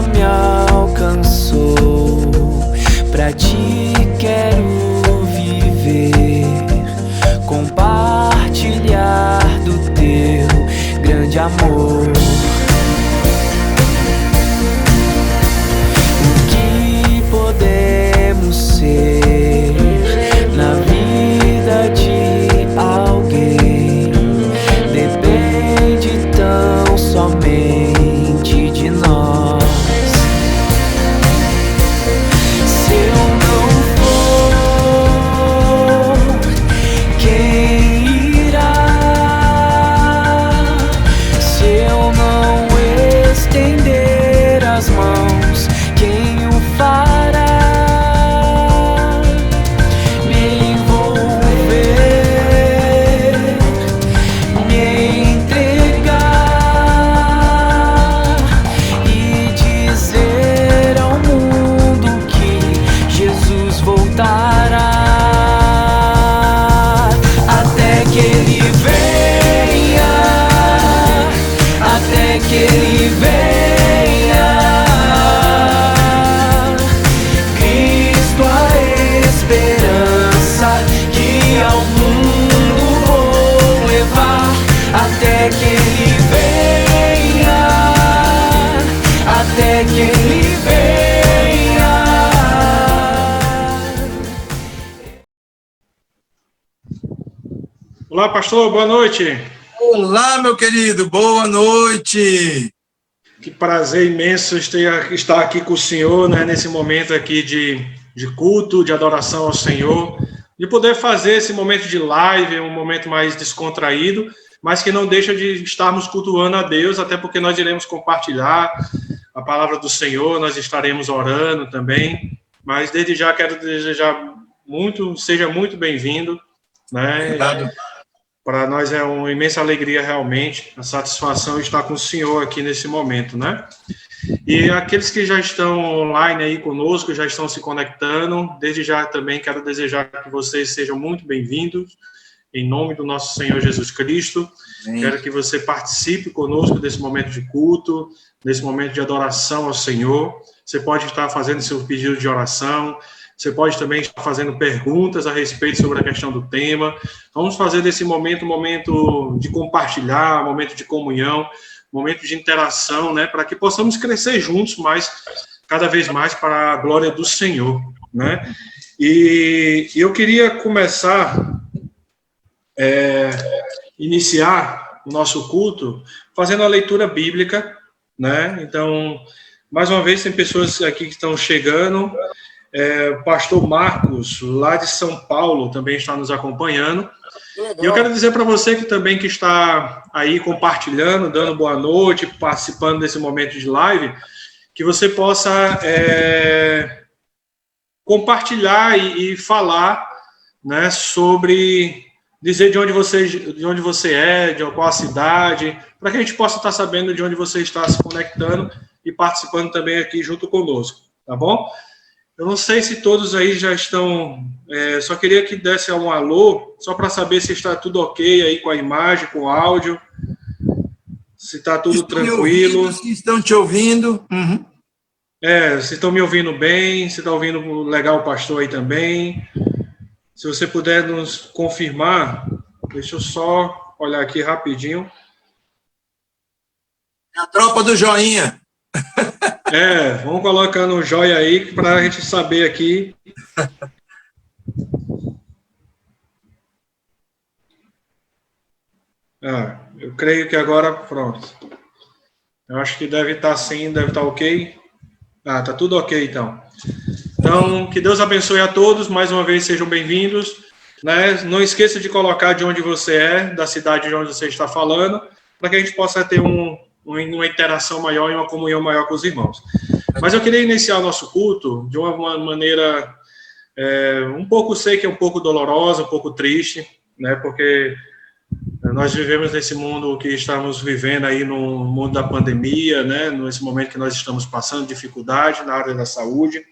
me alcançou. Pra ti quero viver, compartilhar do teu grande amor. O que podemos ser na vida de alguém depende tão somente de nós. Se eu não for, quem irá? Se eu não estender as mãos, quem o fará? Me envolver, me entregar e dizer ao mundo que Jesus voltará. Até que Ele venha, até que Ele venha. Cristo, a esperança que ao mundo vou levar. Até que Ele venha, até que Ele venha. Olá, pastor, boa noite. Olá, meu querido, boa noite. Que prazer imenso estar aqui com o senhor, né, nesse momento aqui de culto, de adoração ao Senhor, de poder fazer esse momento de live, um momento mais descontraído, mas que não deixa de estarmos cultuando a Deus, até porque nós iremos compartilhar a palavra do Senhor, nós estaremos orando também, mas desde já quero desejar seja muito bem-vindo, né? Obrigado. Para nós é uma imensa alegria realmente, a satisfação estar com o senhor aqui nesse momento, né? E aqueles que já estão online aí conosco, já estão se conectando, desde já também quero desejar que vocês sejam muito bem-vindos, em nome do nosso Senhor Jesus Cristo. Amém. Quero que você participe conosco desse momento de culto, desse momento de adoração ao Senhor. Você pode estar fazendo seu pedido de oração, você pode também estar fazendo perguntas a respeito sobre a questão do tema. Vamos fazer desse momento um momento de compartilhar, um momento de comunhão, um momento de interação, né, para que possamos crescer juntos cada vez mais para a glória do Senhor, né? E eu queria iniciar o nosso culto fazendo a leitura bíblica, né? Então, mais uma vez, tem pessoas aqui que estão chegando. O pastor Marcos, lá de São Paulo, também está nos acompanhando. E eu quero dizer para você que está aí compartilhando, dando boa noite, participando desse momento de live, que você possa compartilhar e falar, né, sobre dizer de onde você é, de qual a cidade, para que a gente possa estar sabendo de onde você está se conectando e participando também aqui junto conosco, tá bom? Eu não sei se todos aí já estão... só queria que desse um alô, só para saber se está tudo ok aí com a imagem, com o áudio, se está tudo tranquilo. Se estão te ouvindo. Uhum. Se estão me ouvindo bem, se está ouvindo legal o pastor aí também. Se você puder nos confirmar, deixa eu só olhar aqui rapidinho. A tropa do joinha. Vamos colocando o joia aí para a gente saber aqui. Eu creio que agora, pronto. Eu acho que deve estar sim, deve estar ok. Tá tudo ok, então. Então, que Deus abençoe a todos, mais uma vez sejam bem-vindos, né? Não esqueça de colocar de onde você é, da cidade de onde você está falando, para que a gente possa ter uma interação maior e uma comunhão maior com os irmãos. Mas eu queria iniciar o nosso culto de uma maneira sei que é um pouco dolorosa, um pouco triste, né? Porque nós vivemos nesse mundo que estamos vivendo aí no mundo da pandemia, né? Nesse momento que nós estamos passando dificuldade na área da saúde.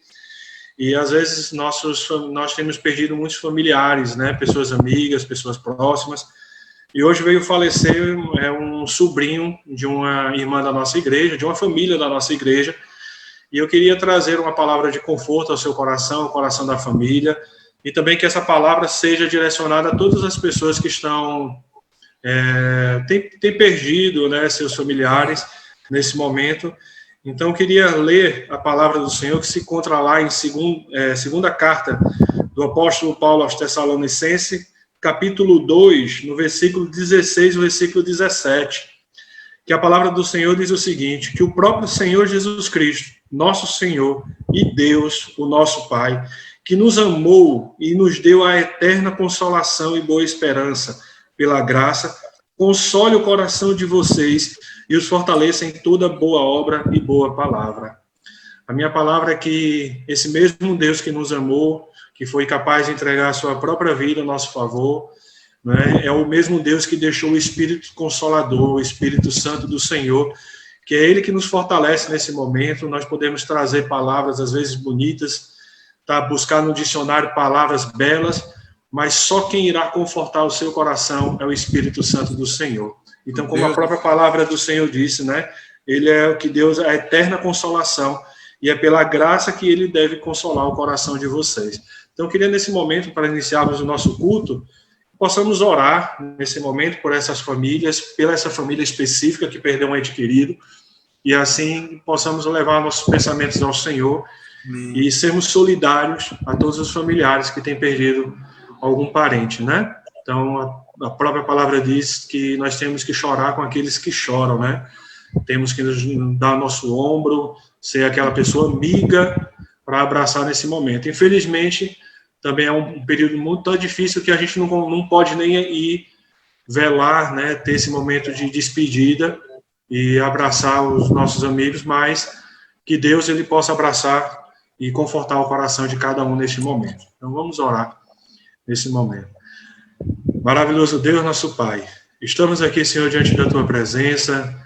E, às vezes, nós temos perdido muitos familiares, né? Pessoas amigas, pessoas próximas. E hoje veio falecer um sobrinho de uma irmã da nossa igreja, de uma família da nossa igreja, E eu queria trazer uma palavra de conforto ao seu coração, ao coração da família, e também que essa palavra seja direcionada a todas as pessoas que estão têm perdido, né, seus familiares nesse momento. Então, eu queria ler a palavra do Senhor que se encontra lá em segunda carta do apóstolo Paulo aos Tessalonicenses, capítulo 2, no versículo 16 e no versículo 17, que a palavra do Senhor diz o seguinte: que o próprio Senhor Jesus Cristo, nosso Senhor e Deus, o nosso Pai, que nos amou e nos deu a eterna consolação e boa esperança pela graça, console o coração de vocês e os fortaleça em toda boa obra e boa palavra. A minha palavra é que esse mesmo Deus que nos amou, que foi capaz de entregar a sua própria vida a nosso favor, né, é o mesmo Deus que deixou o Espírito Consolador, o Espírito Santo do Senhor, que é Ele que nos fortalece nesse momento. Nós podemos trazer palavras, às vezes, bonitas, buscar no dicionário palavras belas, mas só quem irá confortar o seu coração é o Espírito Santo do Senhor. Então, como a própria palavra do Senhor disse, né, Ele é o que Deus, a eterna consolação, e é pela graça que Ele deve consolar o coração de vocês. Então, eu queria, nesse momento, para iniciarmos o nosso culto, possamos orar, nesse momento, por essas famílias, pela essa família específica que perdeu um ente querido, e assim possamos levar nossos pensamentos ao Senhor e sermos solidários a todos os familiares que têm perdido algum parente, né? Então, a própria palavra diz que nós temos que chorar com aqueles que choram, né? Temos que nos dar nosso ombro, ser aquela pessoa amiga para abraçar nesse momento. Infelizmente, também é um período muito difícil que a gente não pode nem ir velar, né? Ter esse momento de despedida e abraçar os nossos amigos, mas que Deus ele possa abraçar e confortar o coração de cada um neste momento. Então, vamos orar nesse momento. Maravilhoso Deus, nosso Pai, estamos aqui, Senhor, diante da Tua presença,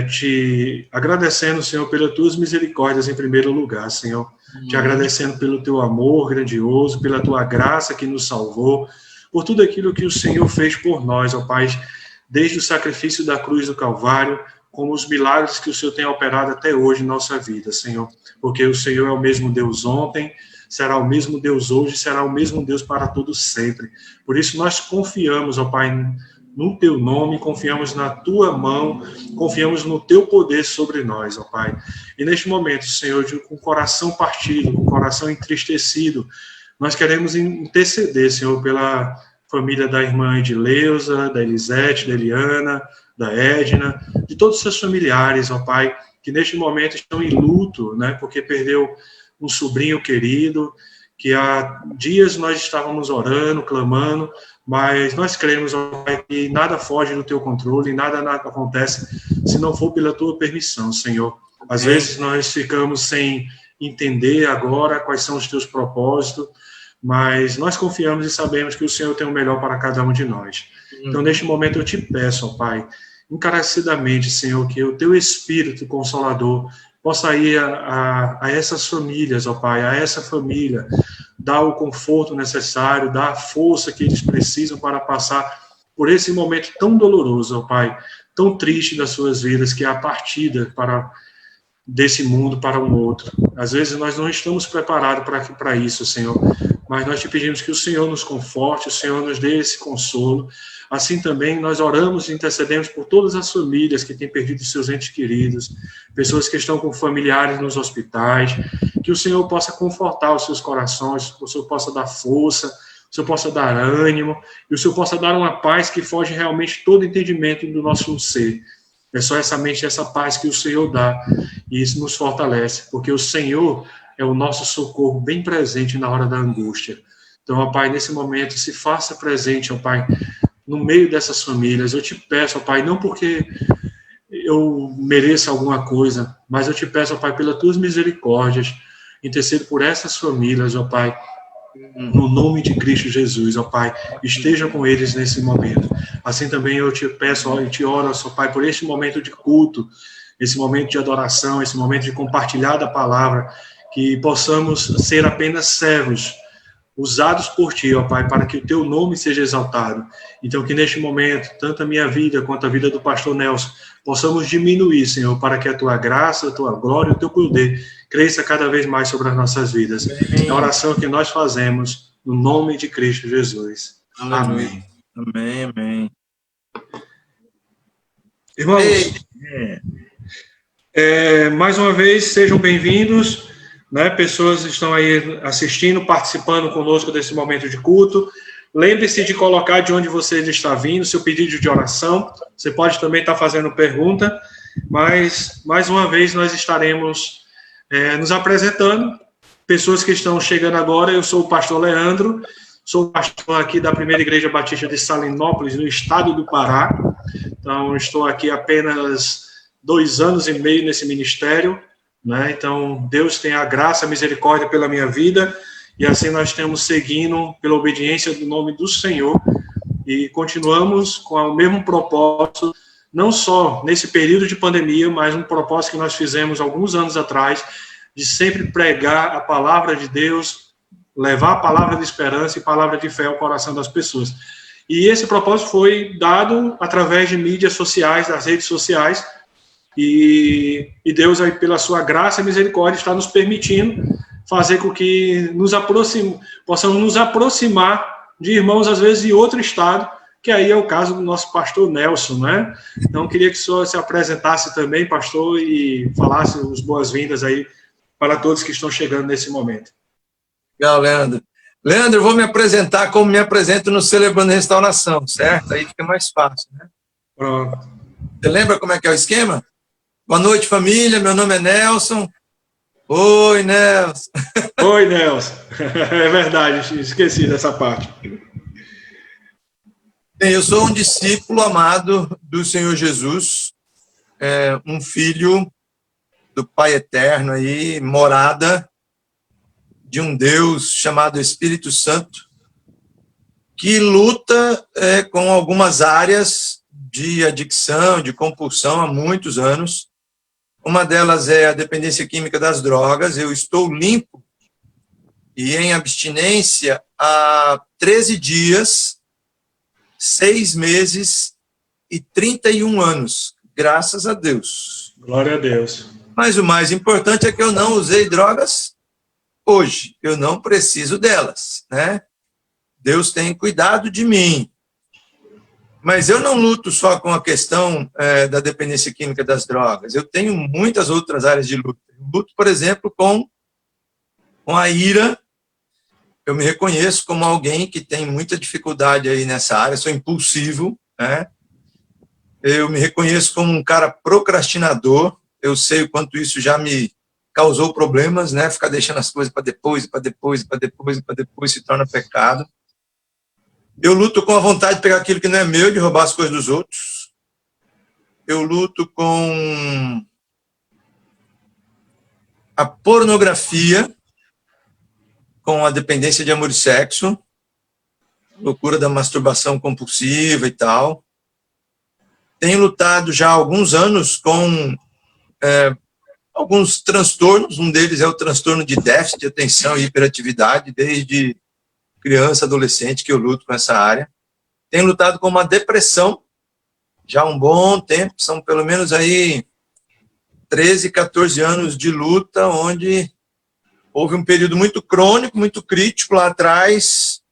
te agradecendo, Senhor, pelas Tuas misericórdias em primeiro lugar, Senhor, te agradecendo pelo Teu amor grandioso, pela Tua graça que nos salvou, por tudo aquilo que o Senhor fez por nós, ó Pai, desde o sacrifício da cruz do Calvário, como os milagres que o Senhor tem operado até hoje em nossa vida, Senhor, porque o Senhor é o mesmo Deus ontem, será o mesmo Deus hoje, será o mesmo Deus para todos sempre. Por isso nós confiamos, ó Pai, no Teu nome, confiamos na Tua mão, confiamos no Teu poder sobre nós, ó Pai. E neste momento, Senhor, com o coração partido, com o coração entristecido, nós queremos interceder, Senhor, pela família da irmã Edileuza, da Elisete, da Eliana, da Edna, de todos os seus familiares, ó Pai, que neste momento estão em luto, né, porque perdeu um sobrinho querido, que há dias nós estávamos orando, clamando, mas nós cremos, ó Pai, que nada foge do Teu controle, nada acontece se não for pela Tua permissão, Senhor. Às vezes nós ficamos sem entender agora quais são os Teus propósitos, mas nós confiamos e sabemos que o Senhor tem o melhor para cada um de nós. Então, neste momento, eu te peço, ó Pai, encarecidamente, Senhor, que o Teu Espírito Consolador possa ir a essas famílias, ó Pai, a essa família, dar o conforto necessário, dar a força que eles precisam para passar por esse momento tão doloroso, ó Pai, tão triste das suas vidas, que é a partida desse mundo para um outro. Às vezes nós não estamos preparados para isso, Senhor, mas nós te pedimos que o Senhor nos conforte, o Senhor nos dê esse consolo. Assim também nós oramos e intercedemos por todas as famílias que têm perdido seus entes queridos, pessoas que estão com familiares nos hospitais, que o Senhor possa confortar os seus corações, o Senhor possa dar força, o Senhor possa dar ânimo, e o Senhor possa dar uma paz que foge realmente todo entendimento do nosso ser. É só essa paz que o Senhor dá, e isso nos fortalece, porque o Senhor é o nosso socorro bem presente na hora da angústia. Então, ó Pai, nesse momento, se faça presente, ó Pai, no meio dessas famílias. Eu te peço, ó Pai, não porque eu mereça alguma coisa, mas eu te peço, ó Pai, pelas Tuas misericórdias, intercedo por essas famílias, ó Pai, no nome de Cristo Jesus, ó Pai, esteja com eles nesse momento. Assim também eu te peço, ó, e te oro, ó Pai, por este momento de culto, esse momento de adoração, esse momento de compartilhar da palavra, que possamos ser apenas servos usados por Ti, ó Pai, para que o Teu nome seja exaltado. Então, que neste momento, tanto a minha vida quanto a vida do pastor Nelson, possamos diminuir, Senhor, para que a Tua graça, a Tua glória, o Teu poder cresça cada vez mais sobre as nossas vidas. É a oração que nós fazemos no nome de Cristo Jesus. Amém. Amém, amém. Irmãos, mais uma vez, sejam bem-vindos, né? Pessoas estão aí assistindo, participando conosco desse momento de culto. Lembre-se de colocar de onde você está vindo, seu pedido de oração. Você pode também estar fazendo pergunta, mas, mais uma vez, nós estaremos nos apresentando. Pessoas que estão chegando agora, eu sou o pastor Leandro, sou pastor aqui da Primeira Igreja Batista de Salinópolis, no estado do Pará. Então, estou aqui apenas 2 anos e meio nesse ministério, né? Então, Deus tem a graça, a misericórdia pela minha vida, e assim nós estamos seguindo pela obediência do nome do Senhor, e continuamos com o mesmo propósito, não só nesse período de pandemia, mas um propósito que nós fizemos alguns anos atrás, de sempre pregar a palavra de Deus, levar a palavra de esperança e palavra de fé ao coração das pessoas. E esse propósito foi dado através de mídias sociais, das redes sociais, e Deus, aí, pela sua graça e misericórdia, está nos permitindo fazer com que possamos nos aproximar de irmãos, às vezes, de outro estado, que aí é o caso do nosso pastor Nelson, né? Então, queria que o senhor se apresentasse também, pastor, e falasse as boas-vindas aí para todos que estão chegando nesse momento. Legal, Leandro. Leandro, eu vou me apresentar como me apresento no Celebrando Restauração, certo? Aí fica mais fácil, né? Pronto. Você lembra como é que é o esquema? Boa noite, família. Meu nome é Nelson. Oi, Nelson. Oi, Nelson. É verdade, esqueci dessa parte. Bem, eu sou um discípulo amado do Senhor Jesus, um filho do Pai Eterno aí, morada de um Deus chamado Espírito Santo, que luta com algumas áreas de adicção, de compulsão há muitos anos. Uma delas é a dependência química das drogas. Eu estou limpo e em abstinência há 13 dias, 6 meses e 31 anos, graças a Deus. Glória a Deus. Mas o mais importante é que eu não usei drogas hoje, eu não preciso delas, né? Deus tem cuidado de mim. Mas eu não luto só com a questão da dependência química das drogas. Eu tenho muitas outras áreas de luta. Eu luto, por exemplo, com a ira. Eu me reconheço como alguém que tem muita dificuldade aí nessa área. Sou impulsivo, né? Eu me reconheço como um cara procrastinador. Eu sei o quanto isso já me causou problemas, né? Ficar deixando as coisas para depois, para depois, para depois, para depois se torna pecado. Eu luto com a vontade de pegar aquilo que não é meu, de roubar as coisas dos outros. Eu luto com a pornografia, com a dependência de amor e sexo, loucura da masturbação compulsiva e tal. Tenho lutado já há alguns anos com alguns transtornos. Um deles é o transtorno de déficit de atenção e hiperatividade, desde criança, adolescente, que eu luto com essa área. Tenho lutado com uma depressão já há um bom tempo, são pelo menos aí 13, 14 anos de luta, onde houve um período muito crônico, muito crítico lá atrás,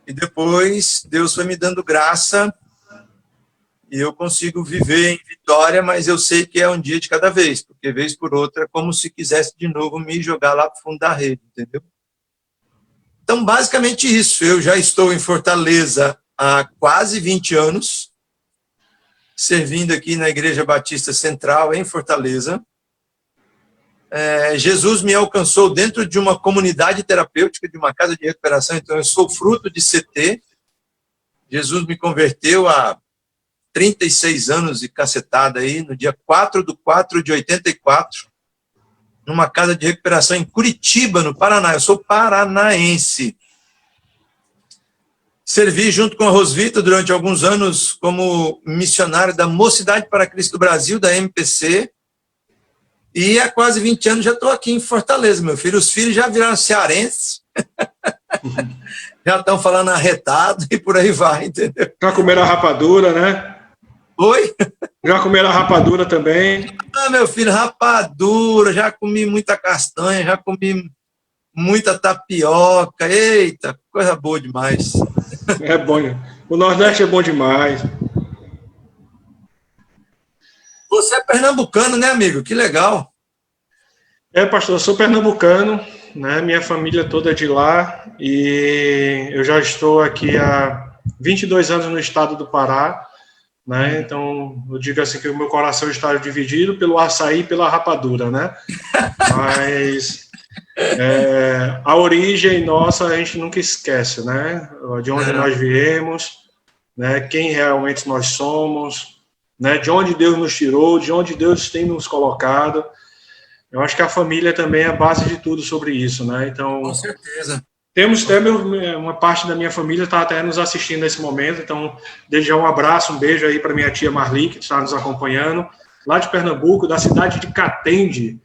e depois Deus foi me dando graça, e eu consigo viver em vitória, mas eu sei que é um dia de cada vez, porque vez por outra é como se quisesse de novo me jogar lá para o fundo da rede, entendeu? Então, basicamente isso. Eu já estou em Fortaleza há quase 20 anos, servindo aqui na Igreja Batista Central, em Fortaleza. Jesus me alcançou dentro de uma comunidade terapêutica, de uma casa de recuperação, então eu sou fruto de CT. Jesus me converteu há 36 anos e cacetada aí, no dia 4/4/84, numa casa de recuperação em Curitiba, no Paraná. Eu sou paranaense. Servi junto com a Rosvita durante alguns anos como missionário da Mocidade para Cristo do Brasil, da MPC, e há quase 20 anos já estou aqui em Fortaleza, meu filho. Os filhos já viraram cearenses, Já estão falando arretado e por aí vai, entendeu? Já comeram a rapadura, né? Oi? Já comeram a rapadura também? Ah, meu filho, rapadura, já comi muita castanha, já comi muita tapioca, eita, coisa boa demais. É bom. O Nordeste é bom demais. Você é pernambucano, né, amigo? Que legal. Pastor, eu sou pernambucano, né? Minha família toda é de lá e eu já estou aqui há 22 anos no estado do Pará, né? Então, eu digo assim que o meu coração está dividido pelo açaí e pela rapadura, né? Mas a origem nossa a gente nunca esquece, né? De onde nós viemos, né? Quem realmente nós somos, né? De onde Deus nos tirou, de onde Deus tem nos colocado. Eu acho que a família também é a base de tudo sobre isso, né? Então, com certeza. temos até uma parte da minha família está até nos assistindo nesse momento, então, desde já um abraço, um beijo aí para minha tia Marli, que está nos acompanhando, lá de Pernambuco, da cidade de Catende,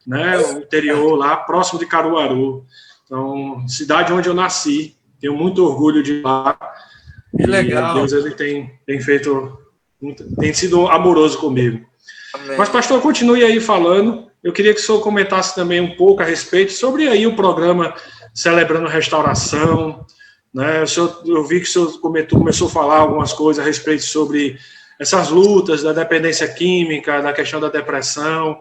né? O interior lá, próximo de Caruaru. Então, cidade onde eu nasci, tenho muito orgulho de lá. Que legal. Deus, ele tem feito, tem sido amoroso comigo. Amém. Mas, pastor, continue aí falando. Eu queria que o senhor comentasse também um pouco a respeito sobre aí o programa Celebrando Restauração, né? Eu vi que o senhor começou a falar algumas coisas a respeito sobre essas lutas da dependência química, da questão da depressão,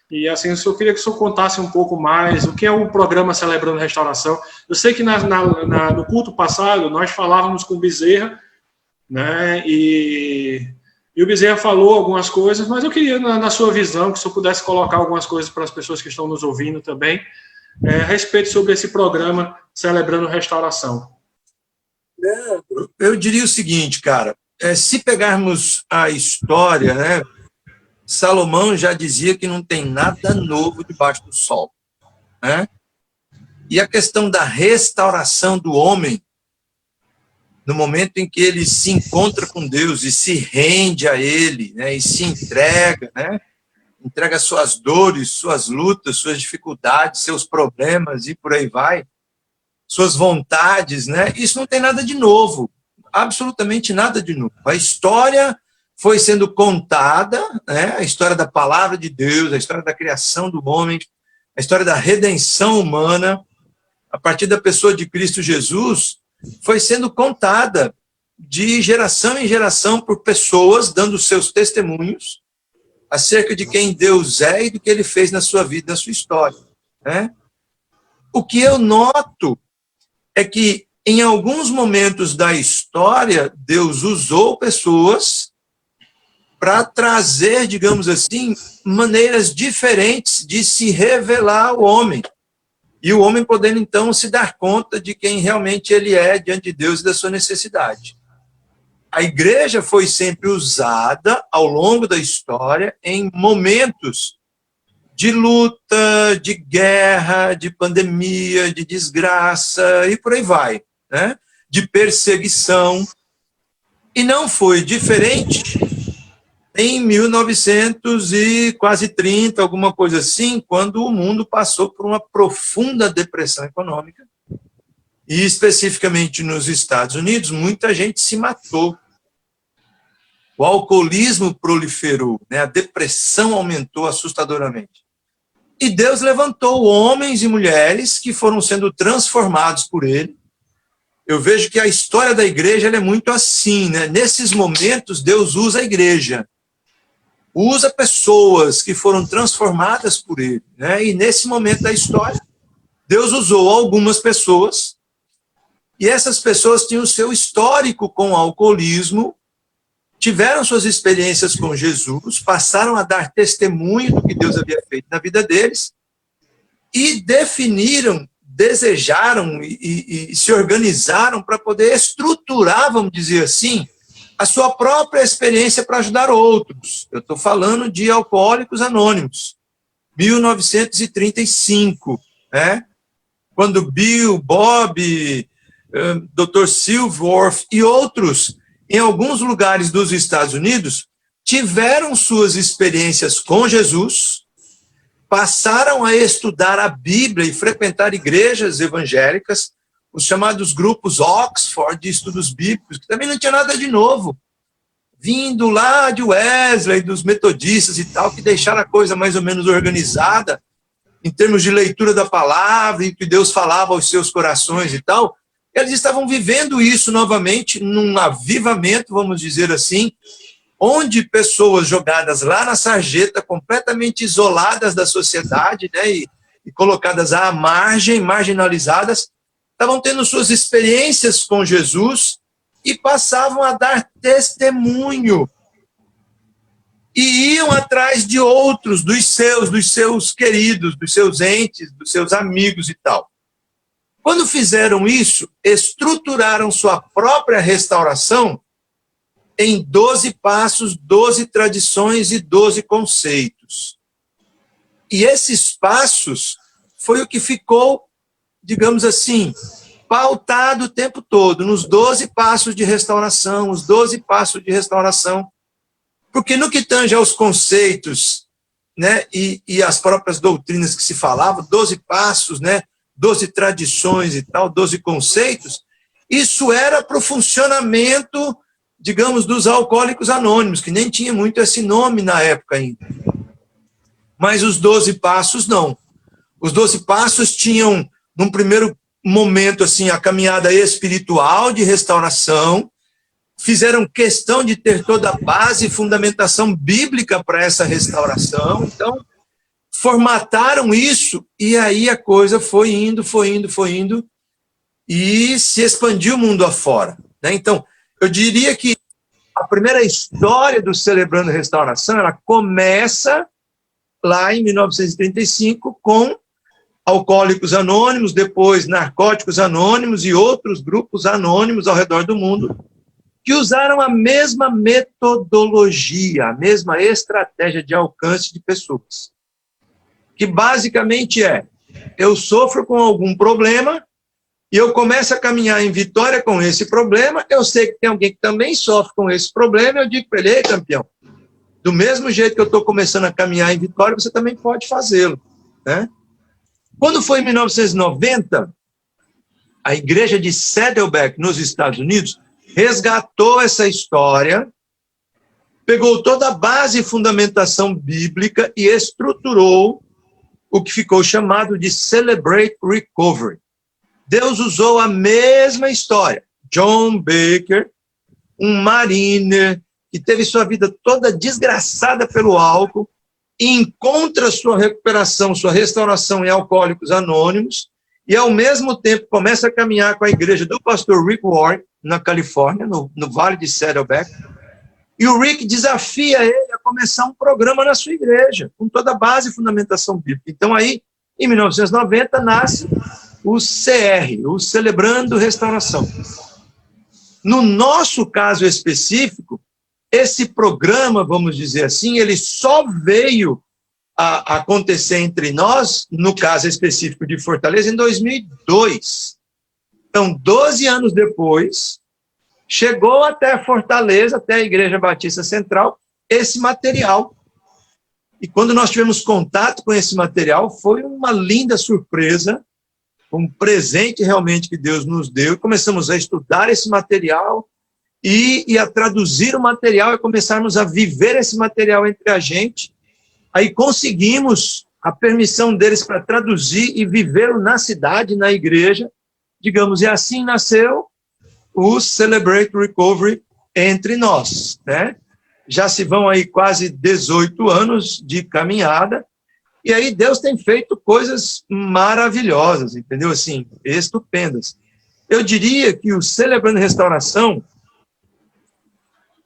e assim, eu queria que o senhor contasse um pouco mais o que é o programa Celebrando Restauração. Eu sei que no culto passado nós falávamos com o Bezerra, né, e o Bezerra falou algumas coisas, mas eu queria, na sua visão, que o senhor pudesse colocar algumas coisas para as pessoas que estão nos ouvindo também, a respeito sobre esse programa Celebrando Restauração. Eu diria o seguinte, cara, se pegarmos a história, né, Salomão já dizia que não tem nada novo debaixo do sol, né? E a questão da restauração do homem, no momento em que ele se encontra com Deus e se rende a Ele, né, e se entrega, né, entrega suas dores, suas lutas, suas dificuldades, seus problemas e por aí vai, suas vontades, né, isso não tem nada de novo, absolutamente nada de novo. A história foi sendo contada, né, a história da palavra de Deus, a história da criação do homem, a história da redenção humana, a partir da pessoa de Cristo Jesus, foi sendo contada de geração em geração por pessoas dando seus testemunhos acerca de quem Deus é e do que Ele fez na sua vida, na sua história, né? O que eu noto é que em alguns momentos da história Deus usou pessoas para trazer, digamos assim, maneiras diferentes de se revelar ao homem. E o homem podendo, então, se dar conta de quem realmente ele é diante de Deus e da sua necessidade. A igreja foi sempre usada, ao longo da história, em momentos de luta, de guerra, de pandemia, de desgraça, e por aí vai, né? De perseguição. E não foi diferente em 1930, alguma coisa assim, quando o mundo passou por uma profunda depressão econômica, e especificamente nos Estados Unidos, muita gente se matou. O alcoolismo proliferou, né? A depressão aumentou assustadoramente. E Deus levantou homens e mulheres que foram sendo transformados por Ele. Eu vejo que a história da igreja ela é muito assim, né? Nesses momentos, Deus usa a igreja. Usa pessoas que foram transformadas por Ele, né? E nesse momento da história, Deus usou algumas pessoas, e essas pessoas tinham o seu histórico com o alcoolismo, tiveram suas experiências com Jesus, passaram a dar testemunho do que Deus havia feito na vida deles, e definiram, desejaram e se organizaram para poder estruturar, vamos dizer assim, a sua própria experiência para ajudar outros. Eu estou falando de Alcoólicos Anônimos, 1935, né? Quando Bill, Bob, Dr. Silverworth e outros, em alguns lugares dos Estados Unidos, tiveram suas experiências com Jesus passaram a estudar a Bíblia e frequentar igrejas evangélicas, os chamados grupos Oxford de estudos bíblicos, que também não tinha nada de novo, vindo lá de Wesley, dos metodistas e tal, que deixaram a coisa mais ou menos organizada, em termos de leitura da palavra, e que Deus falava aos seus corações e tal. Eles estavam vivendo isso novamente, num avivamento, vamos dizer assim, onde pessoas jogadas lá na sarjeta, completamente isoladas da sociedade, né, e colocadas à margem, marginalizadas, estavam tendo suas experiências com Jesus e passavam a dar testemunho. E iam atrás de outros, dos seus queridos, dos seus entes, dos seus amigos e tal. Quando fizeram isso, estruturaram sua própria restauração em 12 passos, 12 tradições e 12 conceitos. E esses passos foi o que ficou, digamos assim, pautado o tempo todo, nos 12 passos de restauração, os 12 passos de restauração. Porque no que tange aos conceitos, né, e as próprias doutrinas que se falavam, 12 passos, né, 12 tradições e tal, 12 conceitos, isso era para o funcionamento, digamos, dos alcoólicos anônimos, que nem tinha muito esse nome na época ainda. Mas os 12 passos não. Os 12 passos tinham, num primeiro momento, assim, a caminhada espiritual de restauração, fizeram questão de ter toda a base e fundamentação bíblica para essa restauração, então formataram isso, e aí a coisa foi indo, e se expandiu o mundo afora, né? Então, eu diria que a primeira história do Celebrando Restauração, ela começa lá em 1935 com Alcoólicos Anônimos, depois Narcóticos Anônimos e outros grupos anônimos ao redor do mundo, que usaram a mesma metodologia, a mesma estratégia de alcance de pessoas. Que basicamente eu sofro com algum problema e eu começo a caminhar em vitória com esse problema, eu sei que tem alguém que também sofre com esse problema, eu digo para ele: ei, campeão, do mesmo jeito que eu estou começando a caminhar em vitória, você também pode fazê-lo, né? Quando foi em 1990, a igreja de Saddleback, nos Estados Unidos, resgatou essa história, pegou toda a base e fundamentação bíblica e estruturou o que ficou chamado de Celebrate Recovery. Deus usou a mesma história. John Baker, um mariner que teve sua vida toda desgraçada pelo álcool, encontra sua recuperação, sua restauração em Alcoólicos Anônimos, e ao mesmo tempo começa a caminhar com a igreja do pastor Rick Warren, na Califórnia, no Vale de Saddleback, e o Rick desafia ele a começar um programa na sua igreja, com toda a base e fundamentação bíblica. Então aí, em 1990, nasce o CR, o Celebrando Restauração. No nosso caso específico, esse programa, vamos dizer assim, ele só veio a acontecer entre nós, no caso específico de Fortaleza, em 2002. Então, 12 anos depois, chegou até Fortaleza, até a Igreja Batista Central, esse material. E quando nós tivemos contato com esse material, foi uma linda surpresa, um presente realmente que Deus nos deu. Começamos a estudar esse material e a traduzir o material e começarmos a viver esse material entre a gente. Aí conseguimos a permissão deles para traduzir e viver na cidade, na igreja, digamos, e assim nasceu o Celebrate Recovery entre nós, né? Já se vão aí quase 18 anos de caminhada, e aí Deus tem feito coisas maravilhosas, entendeu? Assim, estupendas. Eu diria que o Celebrando Restauração,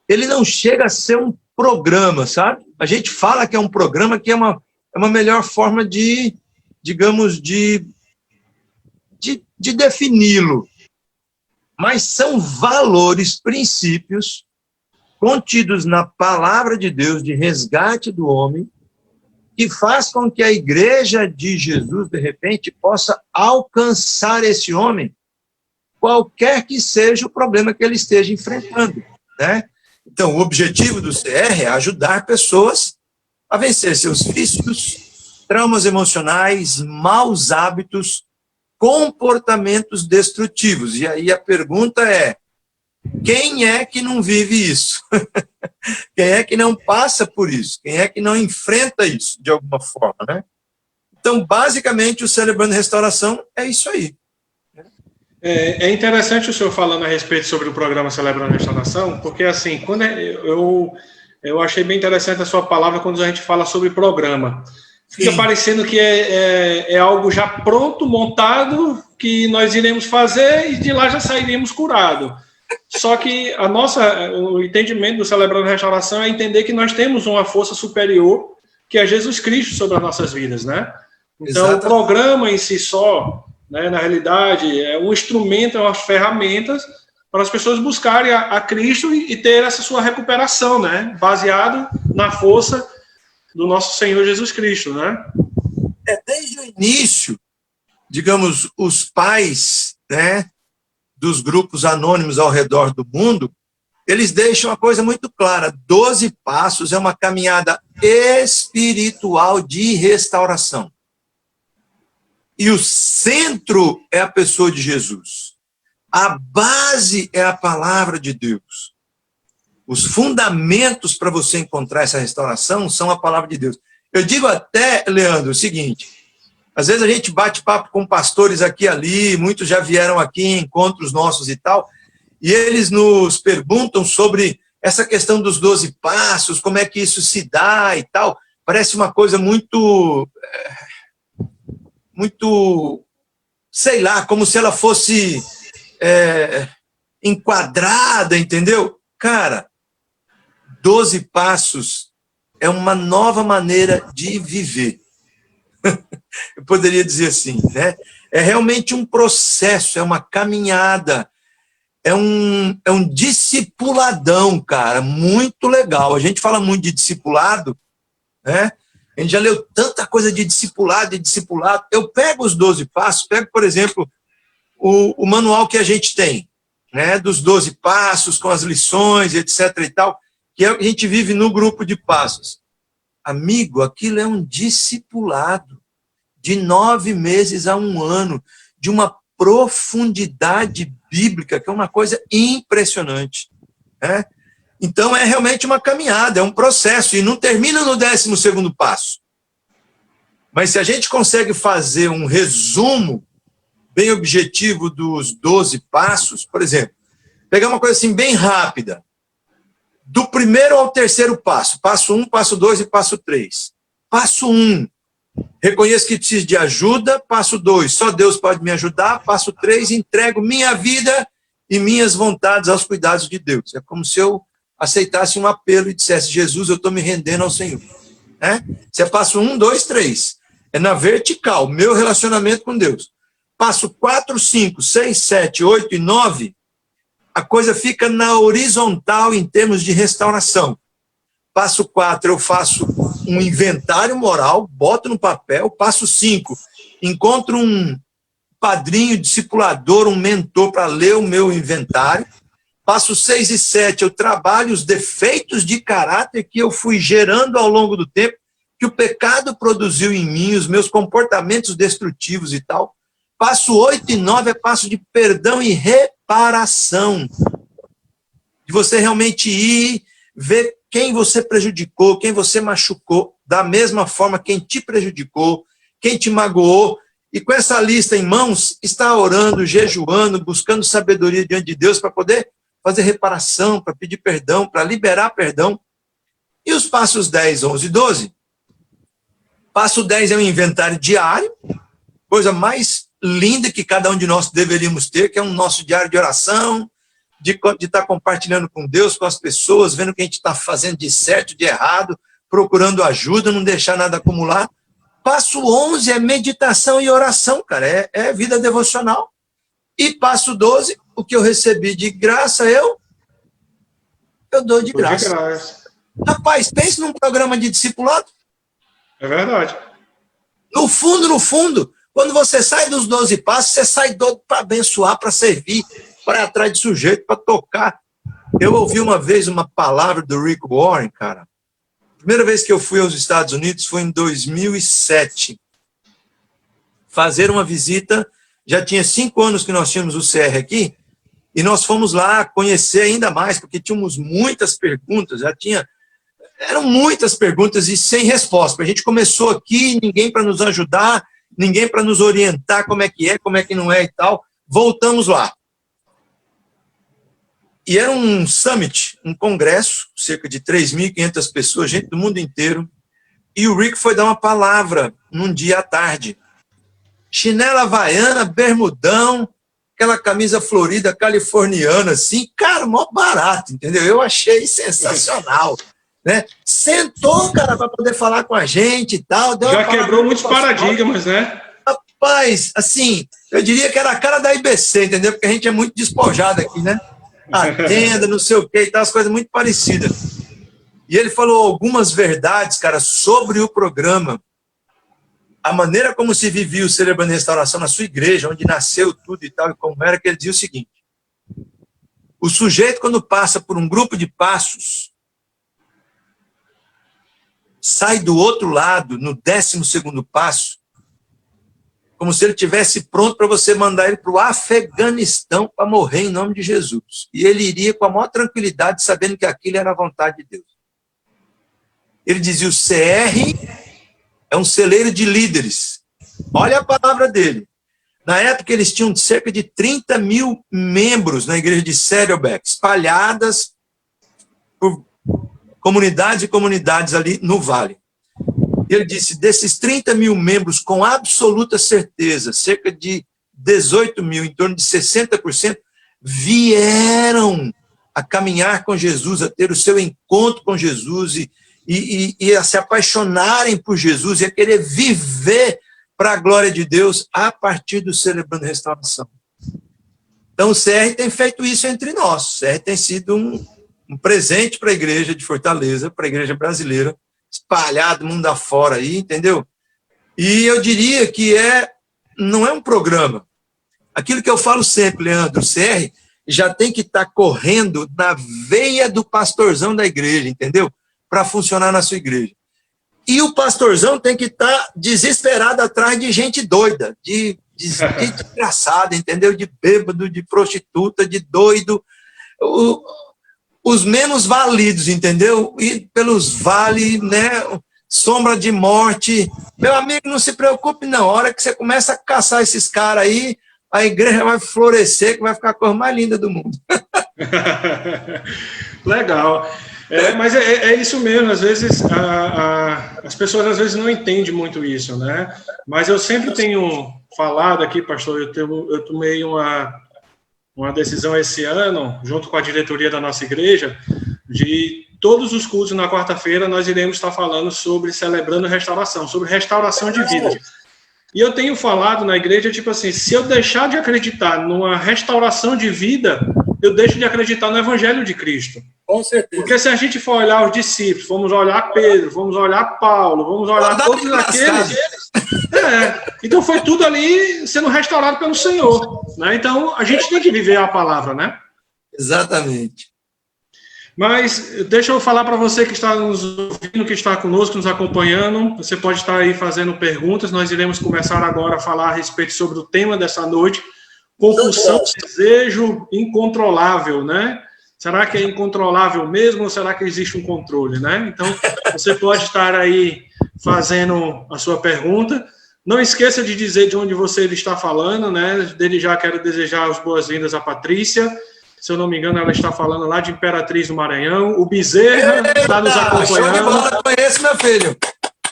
ele não chega a ser um programa, sabe? A gente fala que é um programa, que é uma melhor forma de, digamos, de defini-lo. Mas são valores, princípios, contidos na palavra de Deus, de resgate do homem, que faz com que a igreja de Jesus, de repente, possa alcançar esse homem, qualquer que seja o problema que ele esteja enfrentando, né? Então, o objetivo do CR é ajudar pessoas a vencer seus vícios, traumas emocionais, maus hábitos, comportamentos destrutivos. E aí a pergunta é, quem é que não vive isso? Quem é que não passa por isso? Quem é que não enfrenta isso de alguma forma, né? Então, basicamente, o Celebrando Restauração é isso aí. É interessante o senhor falando a respeito sobre o programa Celebrando Restauração, porque, assim, quando eu achei bem interessante a sua palavra quando a gente fala sobre programa. Fica parecendo que é algo já pronto, montado, que nós iremos fazer e de lá já sairíamos curados. Só que o entendimento do Celebrando Restauração é entender que nós temos uma força superior, que é Jesus Cristo sobre as nossas vidas, né? Então, exatamente. O programa em si só, né, na realidade, é um instrumento, é umas ferramentas para as pessoas buscarem a Cristo e ter essa sua recuperação, né? Baseado na força do nosso Senhor Jesus Cristo, né? Desde o início, digamos, os pais, né, dos grupos anônimos ao redor do mundo, eles deixam uma coisa muito clara: 12 passos é uma caminhada espiritual de restauração. E o centro é a pessoa de Jesus. A base é a palavra de Deus. Os fundamentos para você encontrar essa restauração são a palavra de Deus. Eu digo até, Leandro, o seguinte: às vezes a gente bate papo com pastores aqui e ali, muitos já vieram aqui em encontros nossos e tal, e eles nos perguntam sobre essa questão dos 12 passos, como é que isso se dá e tal. Parece uma coisa muito, sei lá, como se ela fosse enquadrada, entendeu? Cara, 12 passos é uma nova maneira de viver. Eu poderia dizer assim, né? É realmente um processo, é uma caminhada, é um discipuladão, cara, muito legal. A gente fala muito de discipulado, né? A gente já leu tanta coisa de discipulado. Eu pego os 12 passos, pego, por exemplo, o manual que a gente tem, né? Dos 12 passos, com as lições, etc. e tal, que é o que a gente vive no grupo de passos. Amigo, aquilo é um discipulado de 9 meses a 1 ano, de uma profundidade bíblica, que é uma coisa impressionante, né? Então, é realmente uma caminhada, é um processo, e não termina no 12º passo. Mas se a gente consegue fazer um resumo bem objetivo dos 12 passos, por exemplo, pegar uma coisa assim bem rápida, do primeiro ao 3º passo, passo 1, passo 2 e passo 3. Passo 1, reconheço que preciso de ajuda. Passo 2, só Deus pode me ajudar. Passo 3, entrego minha vida e minhas vontades aos cuidados de Deus. É como se eu aceitasse um apelo e dissesse: Jesus, eu estou me rendendo ao Senhor. Né? Isso é passo 1, 2, 3. É na vertical, meu relacionamento com Deus. Passo 4, 5, 6, 7, 8 e 9, a coisa fica na horizontal em termos de restauração. Passo 4, eu faço um inventário moral, boto no papel. Passo 5, encontro um padrinho, discipulador, um mentor para ler o meu inventário. Passo 6 e 7, eu trabalho os defeitos de caráter que eu fui gerando ao longo do tempo, que o pecado produziu em mim, os meus comportamentos destrutivos e tal. Passo 8 e 9 é passo de perdão e reparação. De você realmente ir, ver quem você prejudicou, quem você machucou, da mesma forma quem te prejudicou, quem te magoou, e com essa lista em mãos, está orando, jejuando, buscando sabedoria diante de Deus para poder fazer reparação, para pedir perdão, para liberar perdão. E os passos 10, 11 e 12? Passo 10 é um inventário diário, coisa mais linda que cada um de nós deveríamos ter, que é um nosso diário de oração, de estar compartilhando com Deus, com as pessoas, vendo o que a gente está fazendo de certo, de errado, procurando ajuda, não deixar nada acumular. Passo 11 é meditação e oração, cara, é vida devocional. E passo 12, o que eu recebi de graça, eu dou de graça. Rapaz, pense num programa de discipulado. É verdade. No fundo, quando você sai dos 12 passos, você sai doido para abençoar, para servir, para ir atrás de sujeito, para tocar. Eu ouvi uma vez uma palavra do Rick Warren, cara, primeira vez que eu fui aos Estados Unidos foi em 2007. Fazer uma visita, já tinha 5 anos que nós tínhamos o CR aqui, e nós fomos lá conhecer ainda mais, porque tínhamos muitas perguntas, eram muitas perguntas e sem resposta. A gente começou aqui, ninguém para nos ajudar, ninguém para nos orientar como é, como é que não é e tal. Voltamos lá. E era um summit, um congresso, cerca de 3.500 pessoas, gente do mundo inteiro. E o Rick foi dar uma palavra num dia à tarde. Chinela havaiana, bermudão, aquela camisa florida californiana, assim, cara, mó barato, entendeu? Eu achei sensacional, né? Sentou, cara, para poder falar com a gente e tal. Já quebrou muitos paradigmas, né? Rapaz, assim, eu diria que era a cara da IBC, entendeu? Porque a gente é muito despojado aqui, né? Atenda, não sei o quê e tal, as coisas muito parecidas. E ele falou algumas verdades, cara, sobre o programa, a maneira como se vivia o Celebrando Restauração na sua igreja, onde nasceu tudo e tal, e como era, que ele dizia o seguinte: o sujeito, quando passa por um grupo de passos, sai do outro lado, no 12º passo, como se ele estivesse pronto para você mandar ele para o Afeganistão para morrer em nome de Jesus. E ele iria com a maior tranquilidade, sabendo que aquilo era a vontade de Deus. Ele dizia: o CR é um celeiro de líderes. Olha a palavra dele. Na época, eles tinham cerca de 30 mil membros na igreja de Saddleback, espalhadas por comunidades e comunidades ali no Vale. Ele disse: desses 30 mil membros, com absoluta certeza, cerca de 18 mil, em torno de 60%, vieram a caminhar com Jesus, a ter o seu encontro com Jesus e a se apaixonarem por Jesus e a querer viver para a glória de Deus a partir do Celebrando Restauração. Então, o CR tem feito isso entre nós. O CR tem sido um presente para a igreja de Fortaleza, para a igreja brasileira, espalhado mundo afora aí, entendeu? E eu diria que não é um programa. Aquilo que eu falo sempre, Leandro, o CR já tem que estar correndo na veia do pastorzão da igreja, entendeu? Para funcionar na sua igreja. E o pastorzão tem que estar desesperado atrás de gente doida, de gente engraçada, entendeu? De bêbado, de prostituta, de doido. Os menos validos, entendeu? E pelos vales, né? Sombra de morte. Meu amigo, não se preocupe, não. A hora que você começa a caçar esses caras aí, a igreja vai florescer, que vai ficar a coisa mais linda do mundo. Legal. Mas é isso mesmo, às vezes as pessoas às vezes não entendem muito isso, né? Mas eu sempre tenho falado aqui, pastor, eu tomei uma decisão esse ano, junto com a diretoria da nossa igreja, de todos os cultos na quarta-feira nós iremos estar falando sobre Celebrando Restauração, sobre restauração de vida. E eu tenho falado na igreja, tipo assim, se eu deixar de acreditar numa restauração de vida, eu deixo de acreditar no Evangelho de Cristo. Com certeza. Porque se a gente for olhar os discípulos, vamos olhar Pedro, vamos olhar Paulo, vamos olhar todos aqueles... então foi tudo ali sendo restaurado pelo Senhor. Né? Então a gente tem que viver a palavra, né? Exatamente. Mas deixa eu falar para você que está nos ouvindo, que está conosco, nos acompanhando. Você pode estar aí fazendo perguntas. Nós iremos começar agora a falar a respeito sobre o tema dessa noite. Compulsão, desejo incontrolável, né? Será que é incontrolável mesmo ou será que existe um controle, né? Então, você pode estar aí fazendo a sua pergunta. Não esqueça de dizer de onde você está falando, né? Desde já quero desejar as boas-vindas à Patrícia. Se eu não me engano, ela está falando lá de Imperatriz do Maranhão. O Bezerra está nos acompanhando. Show de bola, conheço, meu filho.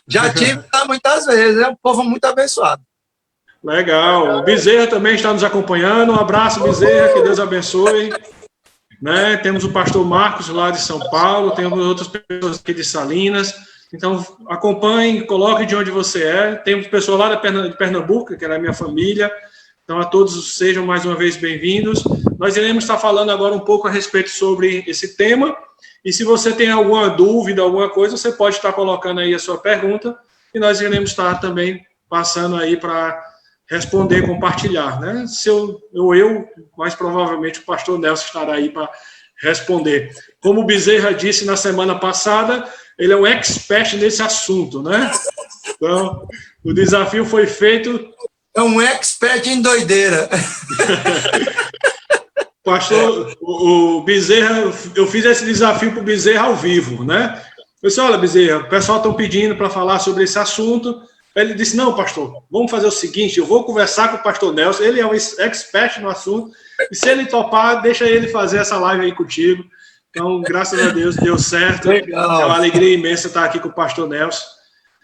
Já tive lá muitas vezes, é um povo muito abençoado. Legal. O Bezerra também está nos acompanhando. Um abraço, Bezerra, que Deus abençoe. Né? Temos o pastor Marcos lá de São Paulo, temos outras pessoas aqui de Salinas. Então, acompanhe, coloque de onde você é. Temos pessoas lá de Pernambuco, que era a minha família. Então, a todos sejam mais uma vez bem-vindos. Nós iremos estar falando agora um pouco a respeito sobre esse tema. E se você tem alguma dúvida, alguma coisa, você pode estar colocando aí a sua pergunta. E nós iremos estar também passando aí para responder, compartilhar, né? Se eu, mais provavelmente o pastor Nelson estará aí para responder. Como o Bezerra disse na semana passada, ele é um expert nesse assunto, né? Então, o desafio foi feito... É um expert em doideira. Pastor, o Bezerra, eu fiz esse desafio para o Bezerra ao vivo, né? Eu disse, olha, Bezerra, o pessoal está pedindo para falar sobre esse assunto. Ele disse, não, pastor, vamos fazer o seguinte, eu vou conversar com o pastor Nelson, ele é um expert no assunto, e se ele topar, deixa ele fazer essa live aí contigo. Então, graças a Deus, deu certo. Legal. É uma alegria imensa estar aqui com o pastor Nelson,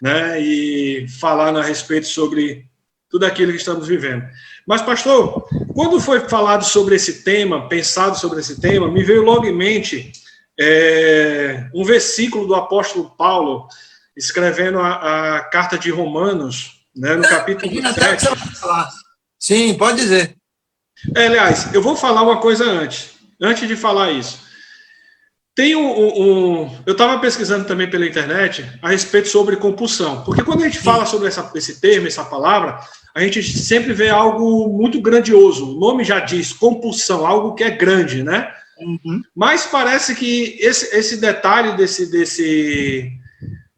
né, e falando a respeito sobre tudo aquilo que estamos vivendo. Mas, pastor, quando foi falado sobre esse tema, pensado sobre esse tema, me veio logo em mente um versículo do apóstolo Paulo, escrevendo a carta de Romanos, né, no capítulo 7. Sim, pode dizer. Aliás, eu vou falar uma coisa antes de falar isso. Tem eu estava pesquisando também pela internet a respeito sobre compulsão, porque quando a gente fala sobre esse termo, essa palavra, a gente sempre vê algo muito grandioso. O nome já diz compulsão, algo que é grande, né? Uhum. Mas parece que esse detalhe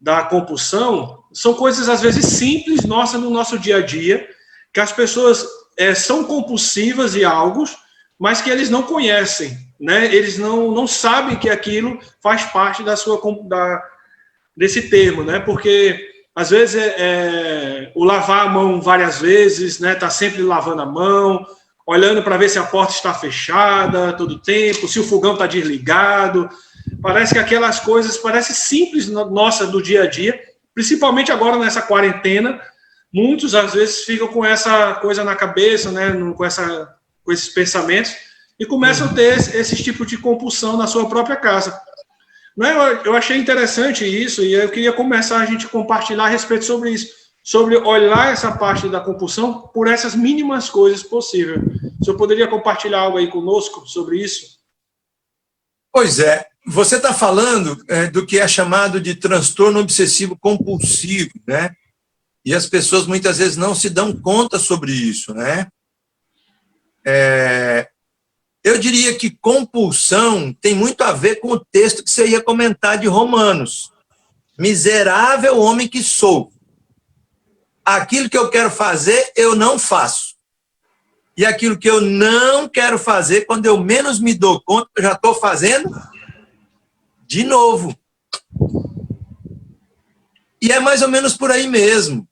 da compulsão são coisas, às vezes, simples, no nosso dia a dia, que as pessoas são compulsivas em algo, mas que eles não conhecem, né? Eles não sabem que aquilo faz parte desse termo, né? Porque, às vezes, o lavar a mão várias vezes, né? Tá sempre lavando a mão, olhando para ver se a porta está fechada todo o tempo, se o fogão está desligado. Parece que aquelas coisas parecem simples nossa do dia a dia, principalmente agora nessa quarentena. Muitos, às vezes, ficam com essa coisa na cabeça, né, com esses pensamentos, e começam a ter esse tipo de compulsão na sua própria casa. Eu achei interessante isso, e eu queria começar a gente compartilhar a respeito sobre isso, sobre olhar essa parte da compulsão por essas mínimas coisas possíveis. O senhor poderia compartilhar algo aí conosco sobre isso? Pois é. Você está falando do que é chamado de transtorno obsessivo compulsivo, né? E as pessoas muitas vezes não se dão conta sobre isso, né? Eu diria que compulsão tem muito a ver com o texto que você ia comentar de Romanos. Miserável homem que sou. Aquilo que eu quero fazer, eu não faço. E aquilo que eu não quero fazer, quando eu menos me dou conta, eu já estou fazendo de novo. E é mais ou menos por aí mesmo.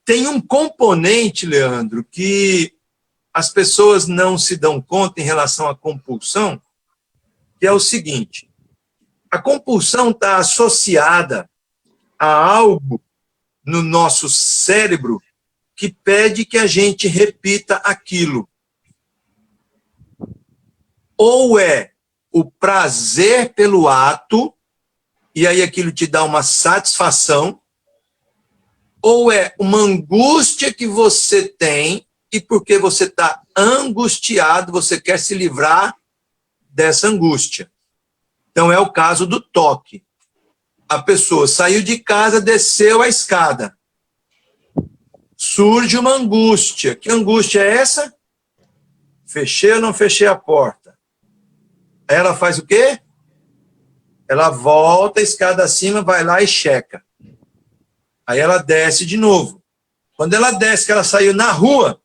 Tem um componente, Leandro, que as pessoas não se dão conta em relação à compulsão, que é o seguinte: a compulsão está associada a algo no nosso cérebro que pede que a gente repita aquilo. Ou é o prazer pelo ato, e aí aquilo te dá uma satisfação, ou é uma angústia que você tem, e porque você está angustiado, você quer se livrar dessa angústia. Então é o caso do toque. A pessoa saiu de casa, desceu a escada. Surge uma angústia. Que angústia é essa? Fechei ou não fechei a porta? Aí ela faz o quê? Ela volta a escada acima, vai lá e checa. Aí ela desce de novo. Quando ela desce, que ela saiu na rua,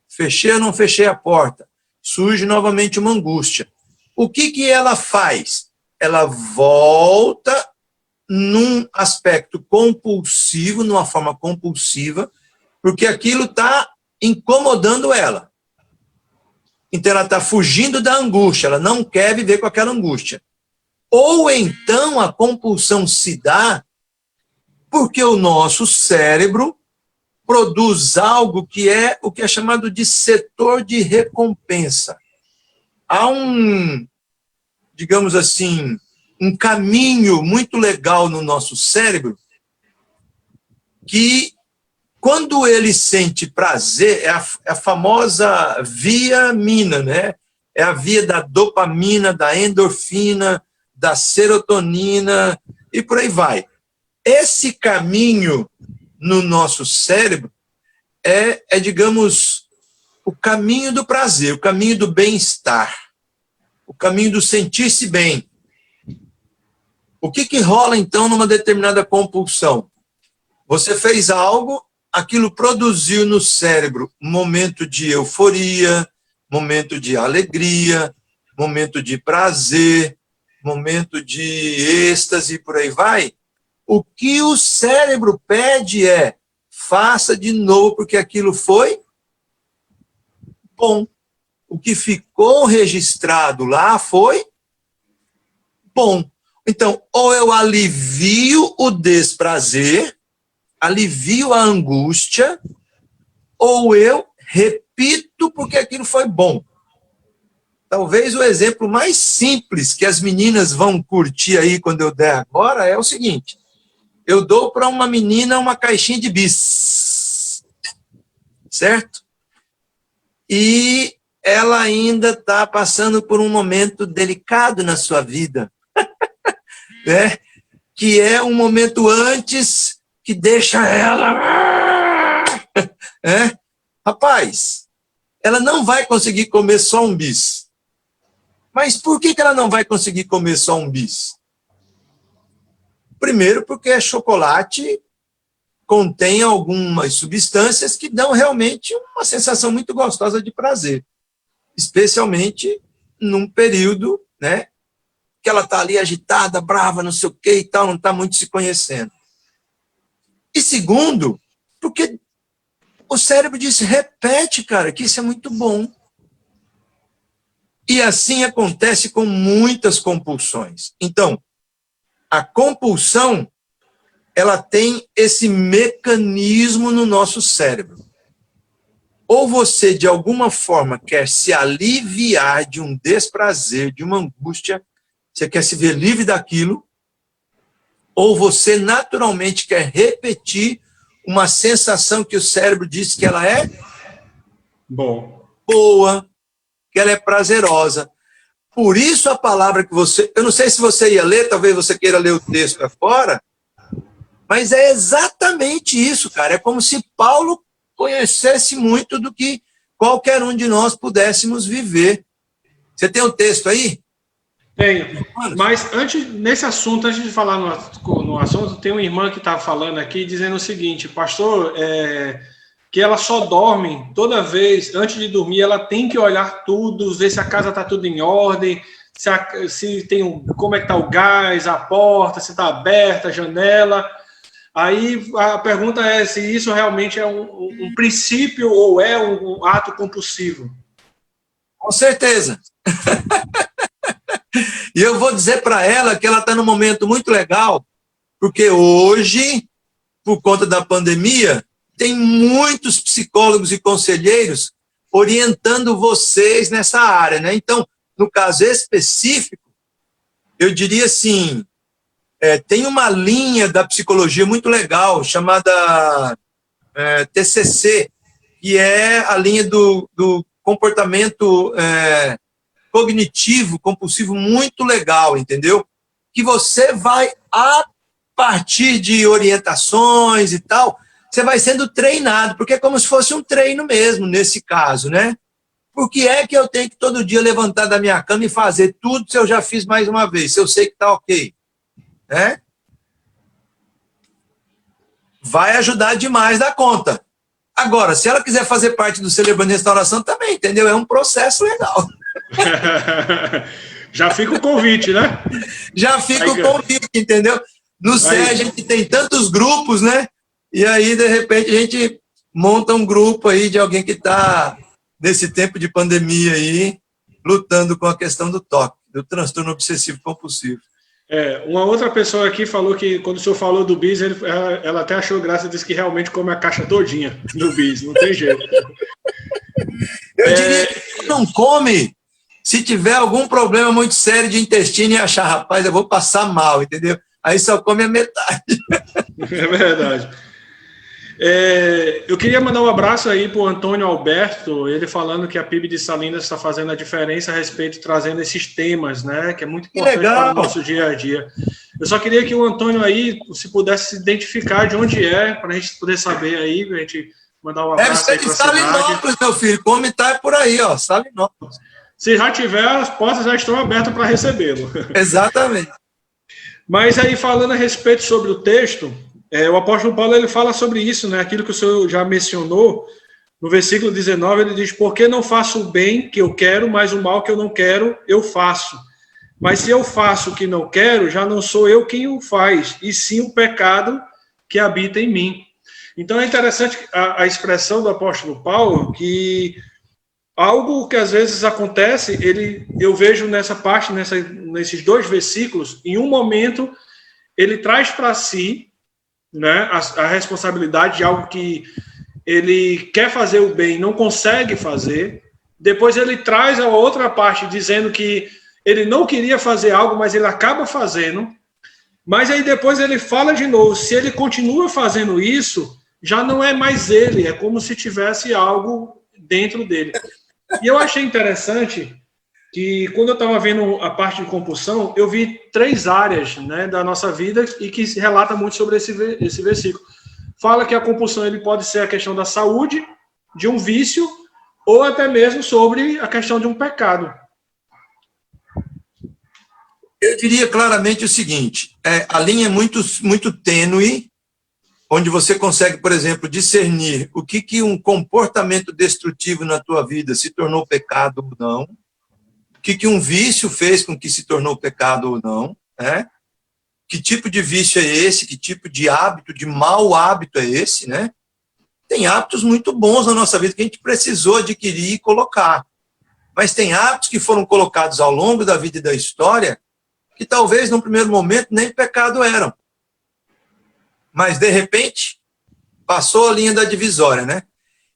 fechei ou não fechei a porta? Surge novamente uma angústia. O que ela faz? Ela volta num aspecto compulsivo, numa forma compulsiva, porque aquilo está incomodando ela. Então ela está fugindo da angústia, ela não quer viver com aquela angústia. Ou então a compulsão se dá porque o nosso cérebro produz algo que é o que é chamado de setor de recompensa. Há digamos assim, um caminho muito legal no nosso cérebro que, quando ele sente prazer, é a famosa via mina, né? É a via da dopamina, da endorfina, da serotonina e por aí vai. Esse caminho no nosso cérebro digamos, o caminho do prazer, o caminho do bem-estar, o caminho do sentir-se bem. O que rola, então, numa determinada compulsão? Você fez algo, aquilo produziu no cérebro um momento de euforia, momento de alegria, momento de prazer, momento de êxtase, por aí vai. O que o cérebro pede é, faça de novo, porque aquilo foi bom. O que ficou registrado lá foi bom. Então, ou eu alivio o desprazer, alivio a angústia, ou eu repito porque aquilo foi bom. Talvez o exemplo mais simples que as meninas vão curtir aí quando eu der agora é o seguinte: eu dou para uma menina uma caixinha de bis, certo? E ela ainda está passando por um momento delicado na sua vida, né? Que é um momento antes que deixa ela... Rapaz, ela não vai conseguir comer só um bis. Mas por que ela não vai conseguir comer só um bis? Primeiro, porque chocolate contém algumas substâncias que dão realmente uma sensação muito gostosa de prazer, especialmente num período, né, que ela está ali agitada, brava, não sei o que e tal, não está muito se conhecendo. E segundo, porque o cérebro disse, repete, cara, que isso é muito bom. E assim acontece com muitas compulsões. Então, a compulsão, ela tem esse mecanismo no nosso cérebro. Ou você, de alguma forma, quer se aliviar de um desprazer, de uma angústia, você quer se ver livre daquilo, ou você naturalmente quer repetir uma sensação que o cérebro diz que ela é boa, que ela é prazerosa. Por isso a palavra que você... Eu não sei se você ia ler, talvez você queira ler o texto afora, mas é exatamente isso, cara. É como se Paulo conhecesse muito do que qualquer um de nós pudéssemos viver. Você tem o texto aí? Tenho. Mas nesse assunto, antes de falar no assunto, tem uma irmã que está falando aqui, dizendo o seguinte, pastor, que ela só dorme toda vez, antes de dormir, ela tem que olhar tudo, ver se a casa está tudo em ordem, se tem como é que está o gás, a porta, se está aberta, a janela. Aí a pergunta é se isso realmente é um princípio ou é um ato compulsivo. Com certeza. E eu vou dizer para ela que ela está num momento muito legal, porque hoje, por conta da pandemia, tem muitos psicólogos e conselheiros orientando vocês nessa área, né? Então, no caso específico, eu diria assim, tem uma linha da psicologia muito legal, chamada TCC, que é a linha do comportamento cognitivo, compulsivo, muito legal, entendeu? Que você vai, a partir de orientações e tal, você vai sendo treinado, porque é como se fosse um treino mesmo, nesse caso, né? Por que é que eu tenho que todo dia levantar da minha cama e fazer tudo se eu já fiz mais uma vez, se eu sei que está ok? Né? Vai ajudar demais da conta. Agora, se ela quiser fazer parte do Celebrando Restauração, também, entendeu? É um processo legal. Já fica o convite, né? Já fica o convite, entendeu? No CEA a gente tem tantos grupos, né? E aí, de repente, a gente monta um grupo aí de alguém que está, nesse tempo de pandemia aí, lutando com a questão do toque, do transtorno obsessivo compulsivo. Uma outra pessoa aqui falou que, quando o senhor falou do bis, ela até achou graça, disse que realmente come a caixa todinha do bis, não tem jeito. Eu diria que não come se tiver algum problema muito sério de intestino e achar, rapaz, eu vou passar mal, entendeu? Aí só come a metade. É verdade. Eu queria mandar um abraço aí para o Antônio Alberto, ele falando que a PIB de Salinas está fazendo a diferença a respeito, trazendo esses temas, né, que é muito importante para o nosso dia a dia. Eu só queria que o Antônio aí, se pudesse se identificar de onde para a gente poder saber aí, para a gente mandar um abraço aí para a cidade. Salinópolis, meu filho, como está por aí, ó, Salinópolis. Se já tiver, as portas já estão abertas para recebê-lo. Exatamente. Mas aí, falando a respeito sobre o texto, o apóstolo Paulo ele fala sobre isso, né? Aquilo que o senhor já mencionou, no versículo 19, ele diz: porque não faço o bem que eu quero, mas o mal que eu não quero, eu faço. Mas se eu faço o que não quero, já não sou eu quem o faz, e sim o pecado que habita em mim. Então é interessante a expressão do apóstolo Paulo, que algo que às vezes acontece, eu vejo nessa parte, nesses 2 versículos, em um momento, ele traz para si, né, a responsabilidade de algo que ele quer fazer o bem, não consegue fazer. Depois ele traz a outra parte, dizendo que ele não queria fazer algo, mas ele acaba fazendo. Mas aí depois ele fala de novo, se ele continua fazendo isso, já não é mais ele, é como se tivesse algo dentro dele. E eu achei interessante que, quando eu estava vendo a parte de compulsão, eu vi 3 áreas, né, da nossa vida e que se relata muito sobre esse versículo. Fala que a compulsão ele pode ser a questão da saúde, de um vício, ou até mesmo sobre a questão de um pecado. Eu diria claramente o seguinte, a linha é muito, muito tênue, onde você consegue, por exemplo, discernir o que um comportamento destrutivo na tua vida se tornou pecado ou não, o que um vício fez com que se tornou pecado ou não, né? Que tipo de vício é esse, que tipo de hábito, de mau hábito é esse, né? Tem hábitos muito bons na nossa vida que a gente precisou adquirir e colocar, mas tem hábitos que foram colocados ao longo da vida e da história que talvez, num primeiro momento, nem pecado eram. Mas, de repente, passou a linha da divisória, né?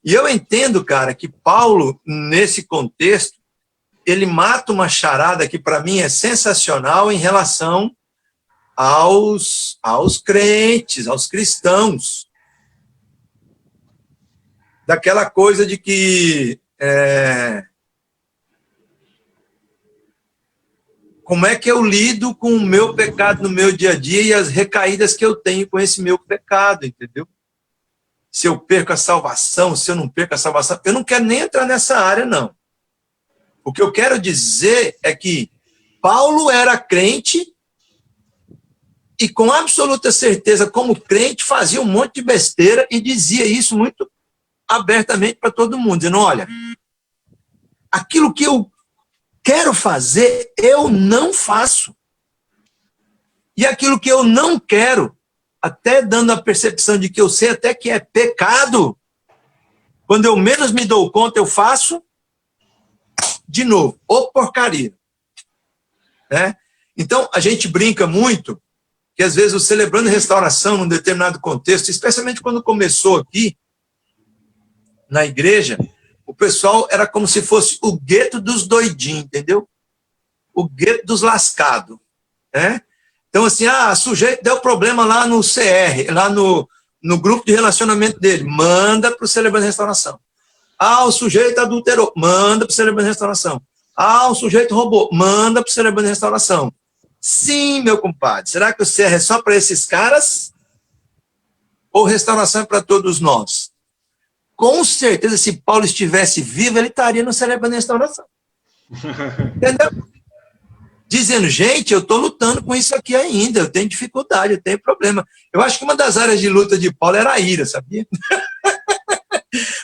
E eu entendo, cara, que Paulo, nesse contexto, ele mata uma charada que, para mim, é sensacional em relação aos crentes, aos cristãos. Daquela coisa de que... como é que eu lido com o meu pecado no meu dia a dia e as recaídas que eu tenho com esse meu pecado, entendeu? Se eu perco a salvação, se eu não perco a salvação. Eu não quero nem entrar nessa área, não. O que eu quero dizer é que Paulo era crente e, com absoluta certeza, como crente, fazia um monte de besteira e dizia isso muito abertamente para todo mundo, dizendo: olha, aquilo que eu quero fazer, eu não faço. E aquilo que eu não quero, até dando a percepção de que eu sei até que é pecado, quando eu menos me dou conta, eu faço de novo. Ô porcaria. Né? Então, a gente brinca muito que, às vezes, o Celebrando Restauração, num determinado contexto, especialmente quando começou aqui, na igreja, o pessoal era como se fosse o gueto dos doidinhos, entendeu? O gueto dos lascados, né? Então, assim, sujeito deu problema lá no CR, lá no grupo de relacionamento dele, manda para o Celebrando Restauração. O sujeito adulterou, manda para o Celebrando Restauração. O sujeito roubou, manda para o Celebrando Restauração. Sim, meu compadre, será que o CR é só para esses caras? Ou restauração é para todos nós? Com certeza, se Paulo estivesse vivo, ele estaria no Celebrando Restauração. Entendeu? Dizendo, gente, eu estou lutando com isso aqui ainda, eu tenho dificuldade, eu tenho problema. Eu acho que uma das áreas de luta de Paulo era a ira, sabia?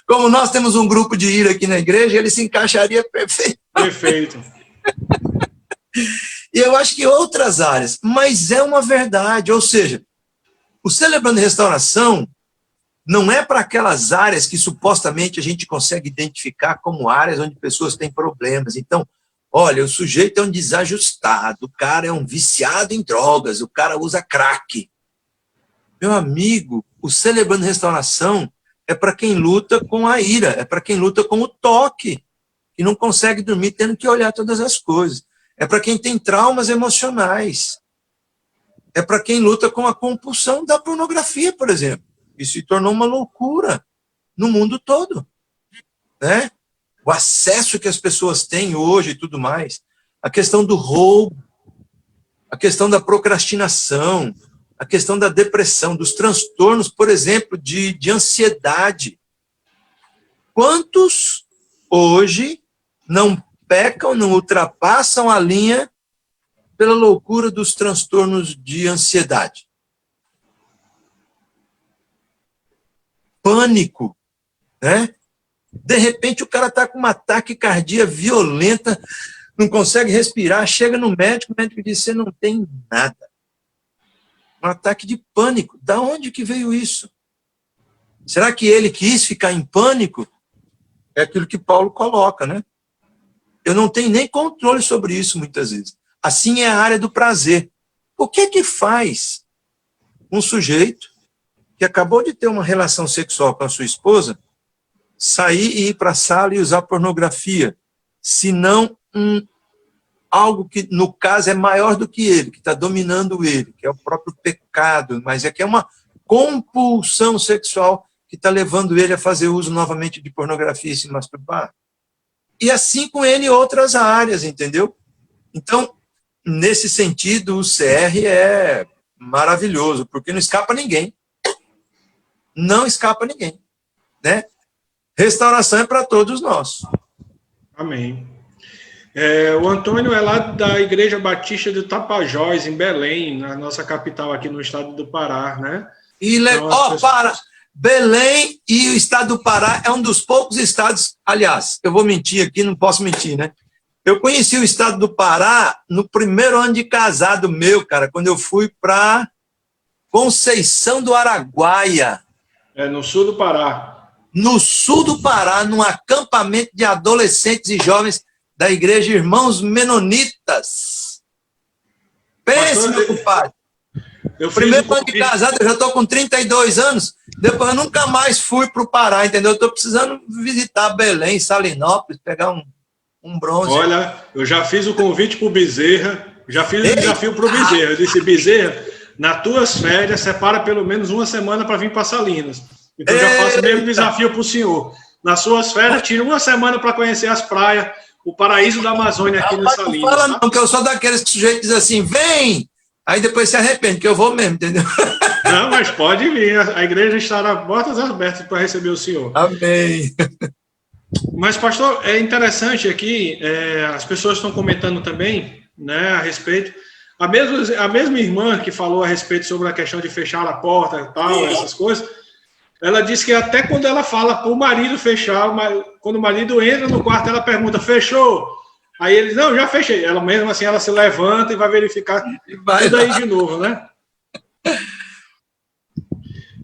Como nós temos um grupo de ira aqui na igreja, ele se encaixaria perfeito. Perfeito. E eu acho que outras áreas, mas é uma verdade, ou seja, o Celebrando Restauração não é para aquelas áreas que supostamente a gente consegue identificar como áreas onde pessoas têm problemas. Então, olha, o sujeito é um desajustado, o cara é um viciado em drogas, o cara usa crack. Meu amigo, o Celebrando Restauração é para quem luta com a ira, é para quem luta com o toque, que não consegue dormir tendo que olhar todas as coisas. É para quem tem traumas emocionais. É para quem luta com a compulsão da pornografia, por exemplo. Isso se tornou uma loucura no mundo todo, né? O acesso que as pessoas têm hoje e tudo mais, a questão do roubo, a questão da procrastinação, a questão da depressão, dos transtornos, por exemplo, de ansiedade. Quantos hoje não pecam, não ultrapassam a linha pela loucura dos transtornos de ansiedade. Pânico, né? De repente o cara está com uma taquicardia violenta, não consegue respirar, chega no médico, o médico diz, você não tem nada. Um ataque de pânico. Da onde que veio isso? Será que ele quis ficar em pânico? É aquilo que Paulo coloca, né? Eu não tenho nem controle sobre isso, muitas vezes. Assim é a área do prazer. O que faz um sujeito que acabou de ter uma relação sexual com a sua esposa sair e ir para a sala e usar pornografia, se não algo que, no caso, é maior do que ele, que está dominando ele, que é o próprio pecado, mas é que é uma compulsão sexual que está levando ele a fazer uso novamente de pornografia e se masturbar. E assim com ele outras áreas, entendeu? Então, nesse sentido, o CR é maravilhoso, porque não escapa ninguém. Não escapa ninguém, né? Restauração é para todos nós. Amém. O Antônio é lá da Igreja Batista de Tapajós, em Belém, na nossa capital aqui no estado do Pará, né? E Belém e o estado do Pará é um dos poucos estados, aliás, eu vou mentir aqui, não posso mentir, né? Eu conheci o estado do Pará no primeiro ano de casado meu, cara, quando eu fui para Conceição do Araguaia. No sul do Pará. No sul do Pará, num acampamento de adolescentes e jovens da Igreja Irmãos Menonitas. Pense, meu compadre. Primeiro ano de casado, eu já estou com 32 anos, depois eu nunca mais fui para o Pará, entendeu? Eu estou precisando visitar Belém, Salinópolis, pegar um bronze. Olha, eu já fiz o convite para o Bezerra, já fiz o desafio para o Bezerra. Eu disse, Bezerra, nas tuas férias, separa pelo menos uma semana para vir para Salinas. Então eu já faço o mesmo desafio para o senhor. Nas suas férias, tira uma semana para conhecer as praias, o paraíso da Amazônia aqui no Salinas. Não fala não, que eu sou daqueles sujeitos que dizem assim, vem! Aí depois se arrepende, que eu vou mesmo, entendeu? Não, mas pode vir. A igreja estará portas abertas para receber o senhor. Amém. Mas, pastor, é interessante aqui, as pessoas estão comentando também, né, a respeito. A mesma irmã que falou a respeito sobre a questão de fechar a porta e tal, essas coisas, ela disse que até quando ela fala para o marido fechar, quando o marido entra no quarto, ela pergunta, fechou? Aí ele diz, não, já fechei. Ela mesmo assim, ela se levanta e vai verificar tudo aí de novo, né?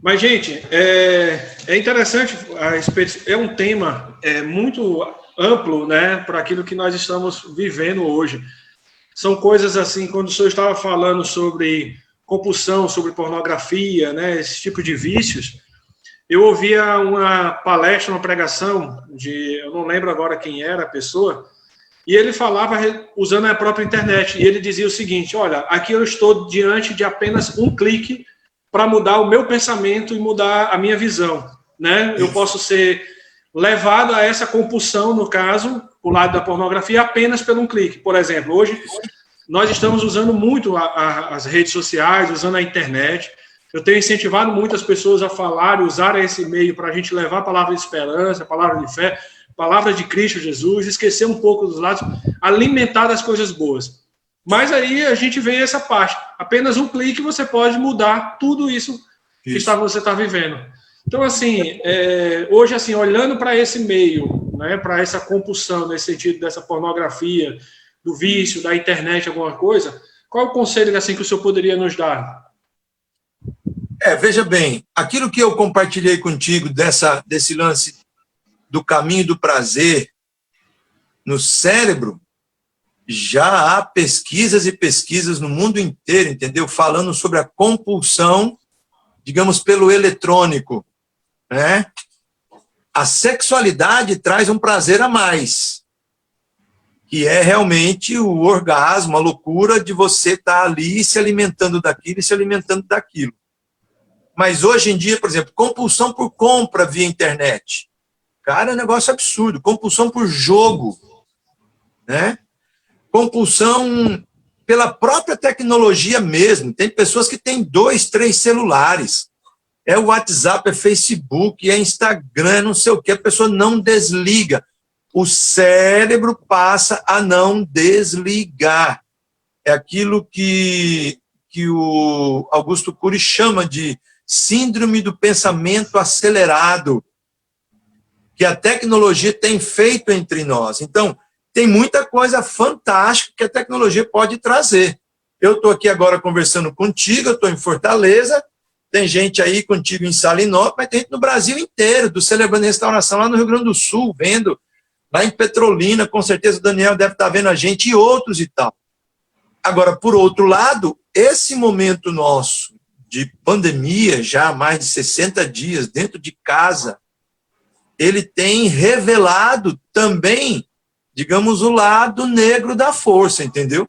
Mas, gente, é interessante a respeito, é um tema muito amplo, né, para aquilo que nós estamos vivendo hoje. São coisas assim, quando o senhor estava falando sobre compulsão, sobre pornografia, né, esse tipo de vícios, eu ouvia uma palestra, uma pregação, eu não lembro agora quem era a pessoa, e ele falava usando a própria internet, e ele dizia o seguinte, olha, aqui eu estou diante de apenas um clique para mudar o meu pensamento e mudar a minha visão, né? Eu posso ser levado a essa compulsão, no caso, o lado da pornografia, apenas por um clique. Por exemplo, hoje nós estamos usando muito as redes sociais, usando a internet. Eu tenho incentivado muitas pessoas a falar e usar esse meio para a gente levar a palavra de esperança, a palavra de fé, palavra de Cristo Jesus, esquecer um pouco dos lados, alimentar das coisas boas. Mas aí a gente vê essa parte. Apenas um clique você pode mudar tudo isso que você está vivendo. Então, assim, hoje, assim, olhando para esse meio, né, para essa compulsão, nesse sentido dessa pornografia, do vício, da internet, alguma coisa, qual é o conselho assim, que o senhor poderia nos dar? Veja bem, aquilo que eu compartilhei contigo desse lance do caminho do prazer no cérebro, já há pesquisas e pesquisas no mundo inteiro, entendeu? Falando sobre a compulsão, digamos, pelo eletrônico, né? A sexualidade traz um prazer a mais, que é realmente o orgasmo, a loucura de você estar ali se alimentando daquilo e se alimentando daquilo. Mas hoje em dia, por exemplo, compulsão por compra via internet. Cara, é um negócio absurdo. Compulsão por jogo, né? Compulsão pela própria tecnologia mesmo. Tem pessoas que têm 2, 3 celulares. É o WhatsApp, é Facebook, é Instagram, não sei o que. A pessoa não desliga. O cérebro passa a não desligar. é aquilo que o Augusto Cury chama de síndrome do pensamento acelerado, que a tecnologia tem feito entre nós. Então, tem muita coisa fantástica que a tecnologia pode trazer. Eu estou aqui agora conversando contigo, eu estou em Fortaleza, tem gente aí contigo em Salinópolis, mas tem gente no Brasil inteiro, do Celebrando Restauração lá no Rio Grande do Sul, vendo, lá em Petrolina, com certeza o Daniel deve estar vendo a gente, e outros e tal. Agora, por outro lado, esse momento nosso de pandemia, já há mais de 60 dias, dentro de casa, ele tem revelado também, digamos, o lado negro da força, entendeu?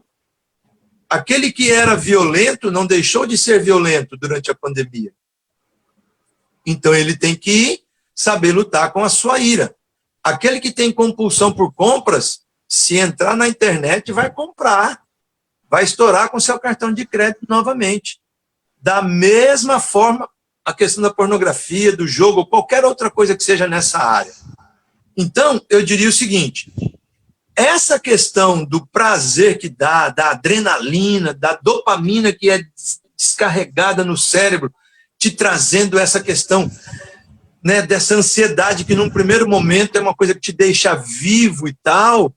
Aquele que era violento não deixou de ser violento durante a pandemia. Então, ele tem que saber lutar com a sua ira. Aquele que tem compulsão por compras, se entrar na internet, vai comprar. Vai estourar com seu cartão de crédito novamente. Da mesma forma, a questão da pornografia, do jogo, ou qualquer outra coisa que seja nessa área. Então, eu diria o seguinte, essa questão do prazer que dá, da adrenalina, da dopamina que é descarregada no cérebro, te trazendo essa questão, né, dessa ansiedade que num primeiro momento é uma coisa que te deixa vivo e tal,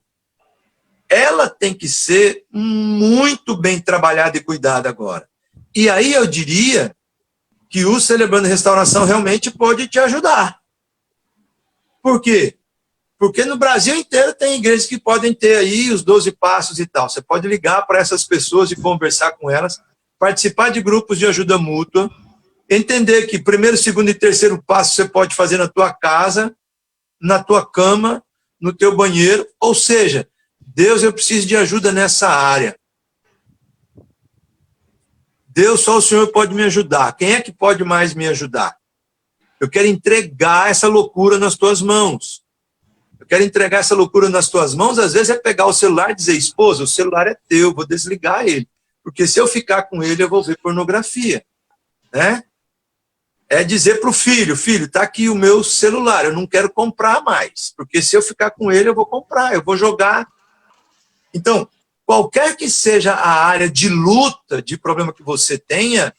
ela tem que ser muito bem trabalhada e cuidada agora. E aí eu diria que o Celebrando Restauração realmente pode te ajudar. Por quê? Porque no Brasil inteiro tem igrejas que podem ter aí os 12 passos e tal. Você pode ligar para essas pessoas e conversar com elas, participar de grupos de ajuda mútua, entender que primeiro, segundo e terceiro passo você pode fazer na tua casa, na tua cama, no teu banheiro, ou seja, Deus, eu preciso de ajuda nessa área. Deus, só o Senhor pode me ajudar. Quem é que pode mais me ajudar? Eu quero entregar essa loucura nas tuas mãos. Eu quero entregar essa loucura nas tuas mãos, às vezes é pegar o celular e dizer, esposa, o celular é teu, vou desligar ele. Porque se eu ficar com ele, eu vou ver pornografia. Né? É dizer para o filho, filho, está aqui o meu celular, eu não quero comprar mais. Porque se eu ficar com ele, eu vou comprar, eu vou jogar. Então, qualquer que seja a área de luta, de problema que você tenha,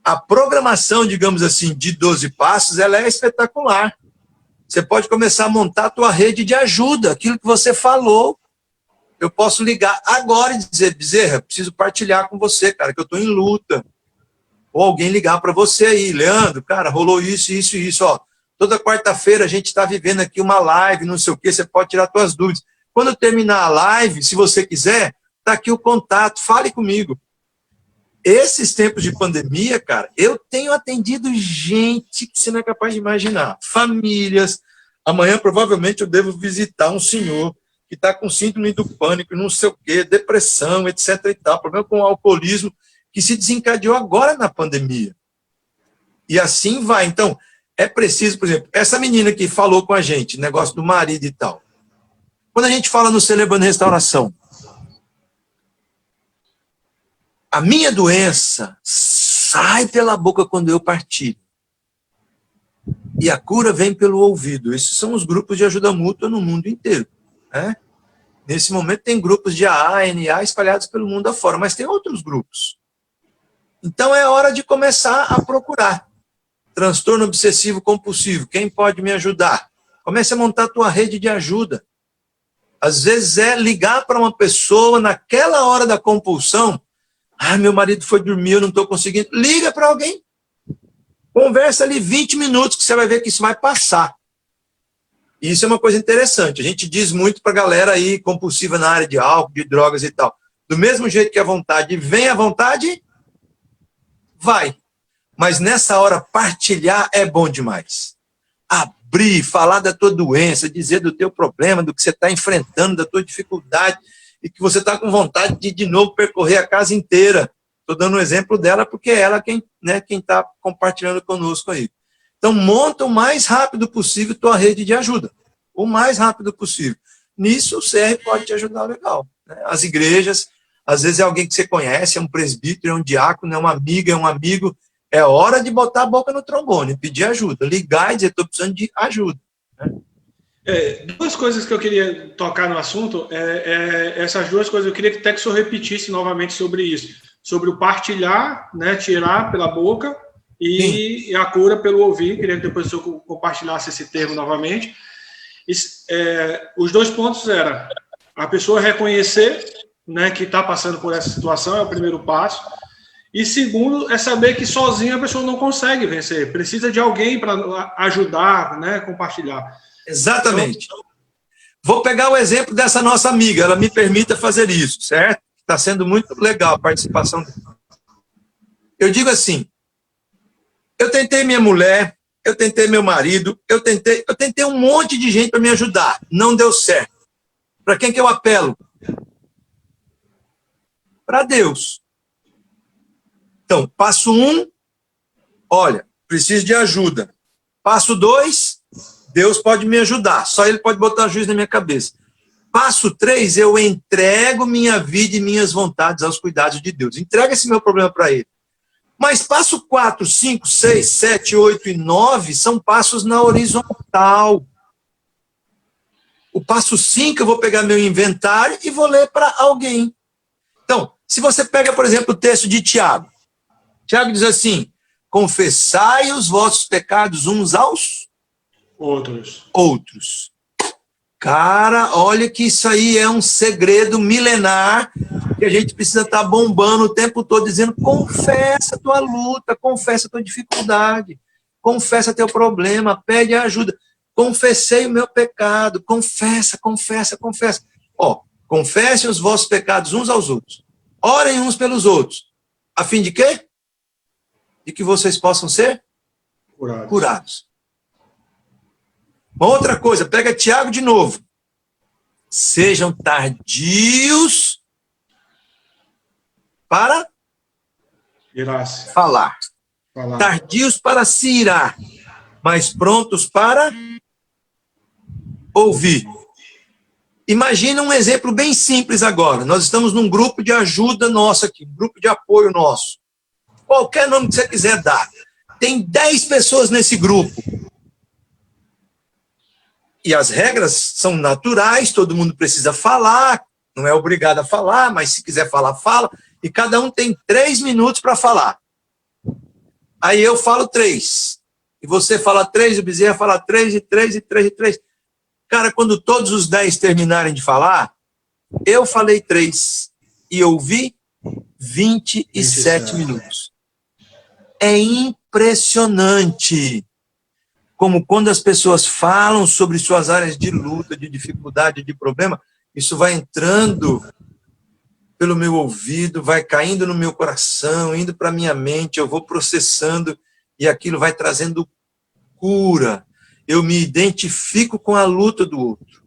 a programação, digamos assim, de 12 passos, ela é espetacular. Você pode começar a montar a tua rede de ajuda, aquilo que você falou. Eu posso ligar agora e dizer, Bezerra, preciso partilhar com você, cara, que eu estou em luta. Ou alguém ligar para você aí, Leandro, cara, rolou isso, isso e isso, ó. Toda quarta-feira a gente está vivendo aqui uma live, não sei o quê, você pode tirar suas dúvidas. Quando terminar a live, se você quiser, está aqui o contato, fale comigo. Esses tempos de pandemia, cara, eu tenho atendido gente que você não é capaz de imaginar. Famílias. Amanhã, provavelmente, eu devo visitar um senhor que está com síndrome do pânico, não sei o quê, depressão, etc. e tal, problema com o alcoolismo, que se desencadeou agora na pandemia. E assim vai. Então, é preciso, por exemplo, essa menina que falou com a gente, negócio do marido e tal. Quando a gente fala no Celebrando Restauração, a minha doença sai pela boca quando eu partilho. E a cura vem pelo ouvido. Esses são os grupos de ajuda mútua no mundo inteiro. Né? Nesse momento tem grupos de AA, NA espalhados pelo mundo afora, mas tem outros grupos. Então é hora de começar a procurar. Transtorno obsessivo compulsivo, quem pode me ajudar? Comece a montar a tua rede de ajuda. Às vezes é ligar para uma pessoa naquela hora da compulsão. Ah, meu marido foi dormir, eu não estou conseguindo. Liga para alguém. Conversa ali 20 minutos que você vai ver que isso vai passar. E isso é uma coisa interessante. A gente diz muito para a galera aí compulsiva na área de álcool, de drogas e tal. Do mesmo jeito que a vontade vem, a vontade vai. Mas nessa hora partilhar é bom demais. Abrir, falar da tua doença, dizer do teu problema, do que você está enfrentando, da tua dificuldade, e que você está com vontade de novo percorrer a casa inteira. Estou dando um exemplo dela porque é ela quem está compartilhando conosco aí. Então, monta o mais rápido possível tua rede de ajuda. O mais rápido possível. Nisso, o CR pode te ajudar legal. Né? As igrejas, às vezes é alguém que você conhece, é um presbítero, é um diácono, é uma amiga, é um amigo. É hora de botar a boca no trombone, pedir ajuda. Ligar e dizer, estou precisando de ajuda. Né? Duas coisas que eu queria tocar no assunto, essas duas coisas, eu queria que até que o senhor repetisse novamente sobre isso, sobre o partilhar, né, tirar pela boca e a cura pelo ouvir. Queria que depois o senhor compartilhasse esse termo novamente. Os dois pontos eram a pessoa reconhecer, né, que está passando por essa situação, é o primeiro passo, e segundo é saber que sozinha a pessoa não consegue vencer, precisa de alguém para ajudar, né, compartilhar. Exatamente. Vou pegar o exemplo dessa nossa amiga, ela me permita fazer isso, certo? Está sendo muito legal a participação dela. Eu digo assim, eu tentei minha mulher, eu tentei meu marido, eu tentei um monte de gente para me ajudar, não deu certo. Para quem que eu apelo? Para Deus. Então, passo 1, olha, preciso de ajuda. Passo 2, Deus pode me ajudar, só Ele pode botar juiz na minha cabeça. Passo 3, eu entrego minha vida e minhas vontades aos cuidados de Deus. Entrega esse meu problema para Ele. Mas passo 4, 5, 6, 7, 8 e 9 são passos na horizontal. O passo 5, eu vou pegar meu inventário e vou ler para alguém. Então, se você pega, por exemplo, o texto de Tiago. Tiago diz assim, confessai os vossos pecados uns aos outros. Cara, olha que isso aí é um segredo milenar que a gente precisa estar bombando o tempo todo, dizendo, confessa a tua luta, confessa a tua dificuldade, confessa teu problema, pede ajuda. Confessei o meu pecado, confessa. Confessem os vossos pecados uns aos outros. Orem uns pelos outros. A fim de quê? De que vocês possam ser curados. Uma outra coisa, pega Tiago de novo. Sejam tardios para falar. Tardios para se irar, mas prontos para ouvir. Imagina um exemplo bem simples agora. Nós estamos num grupo de ajuda nosso aqui, um grupo de apoio nosso. Qualquer nome que você quiser dar. Tem 10 pessoas nesse grupo. E as regras são naturais, todo mundo precisa falar, não é obrigado a falar, mas se quiser falar, fala. E cada um tem 3 minutos para falar. Aí eu falo 3. E você fala 3, o Bezerra fala 3, e 3, e 3, e 3. Cara, quando todos os 10 terminarem de falar, eu falei 3 e ouvi 27 minutos. É impressionante como quando as pessoas falam sobre suas áreas de luta, de dificuldade, de problema, isso vai entrando pelo meu ouvido, vai caindo no meu coração, indo para a minha mente, eu vou processando e aquilo vai trazendo cura. Eu me identifico com a luta do outro.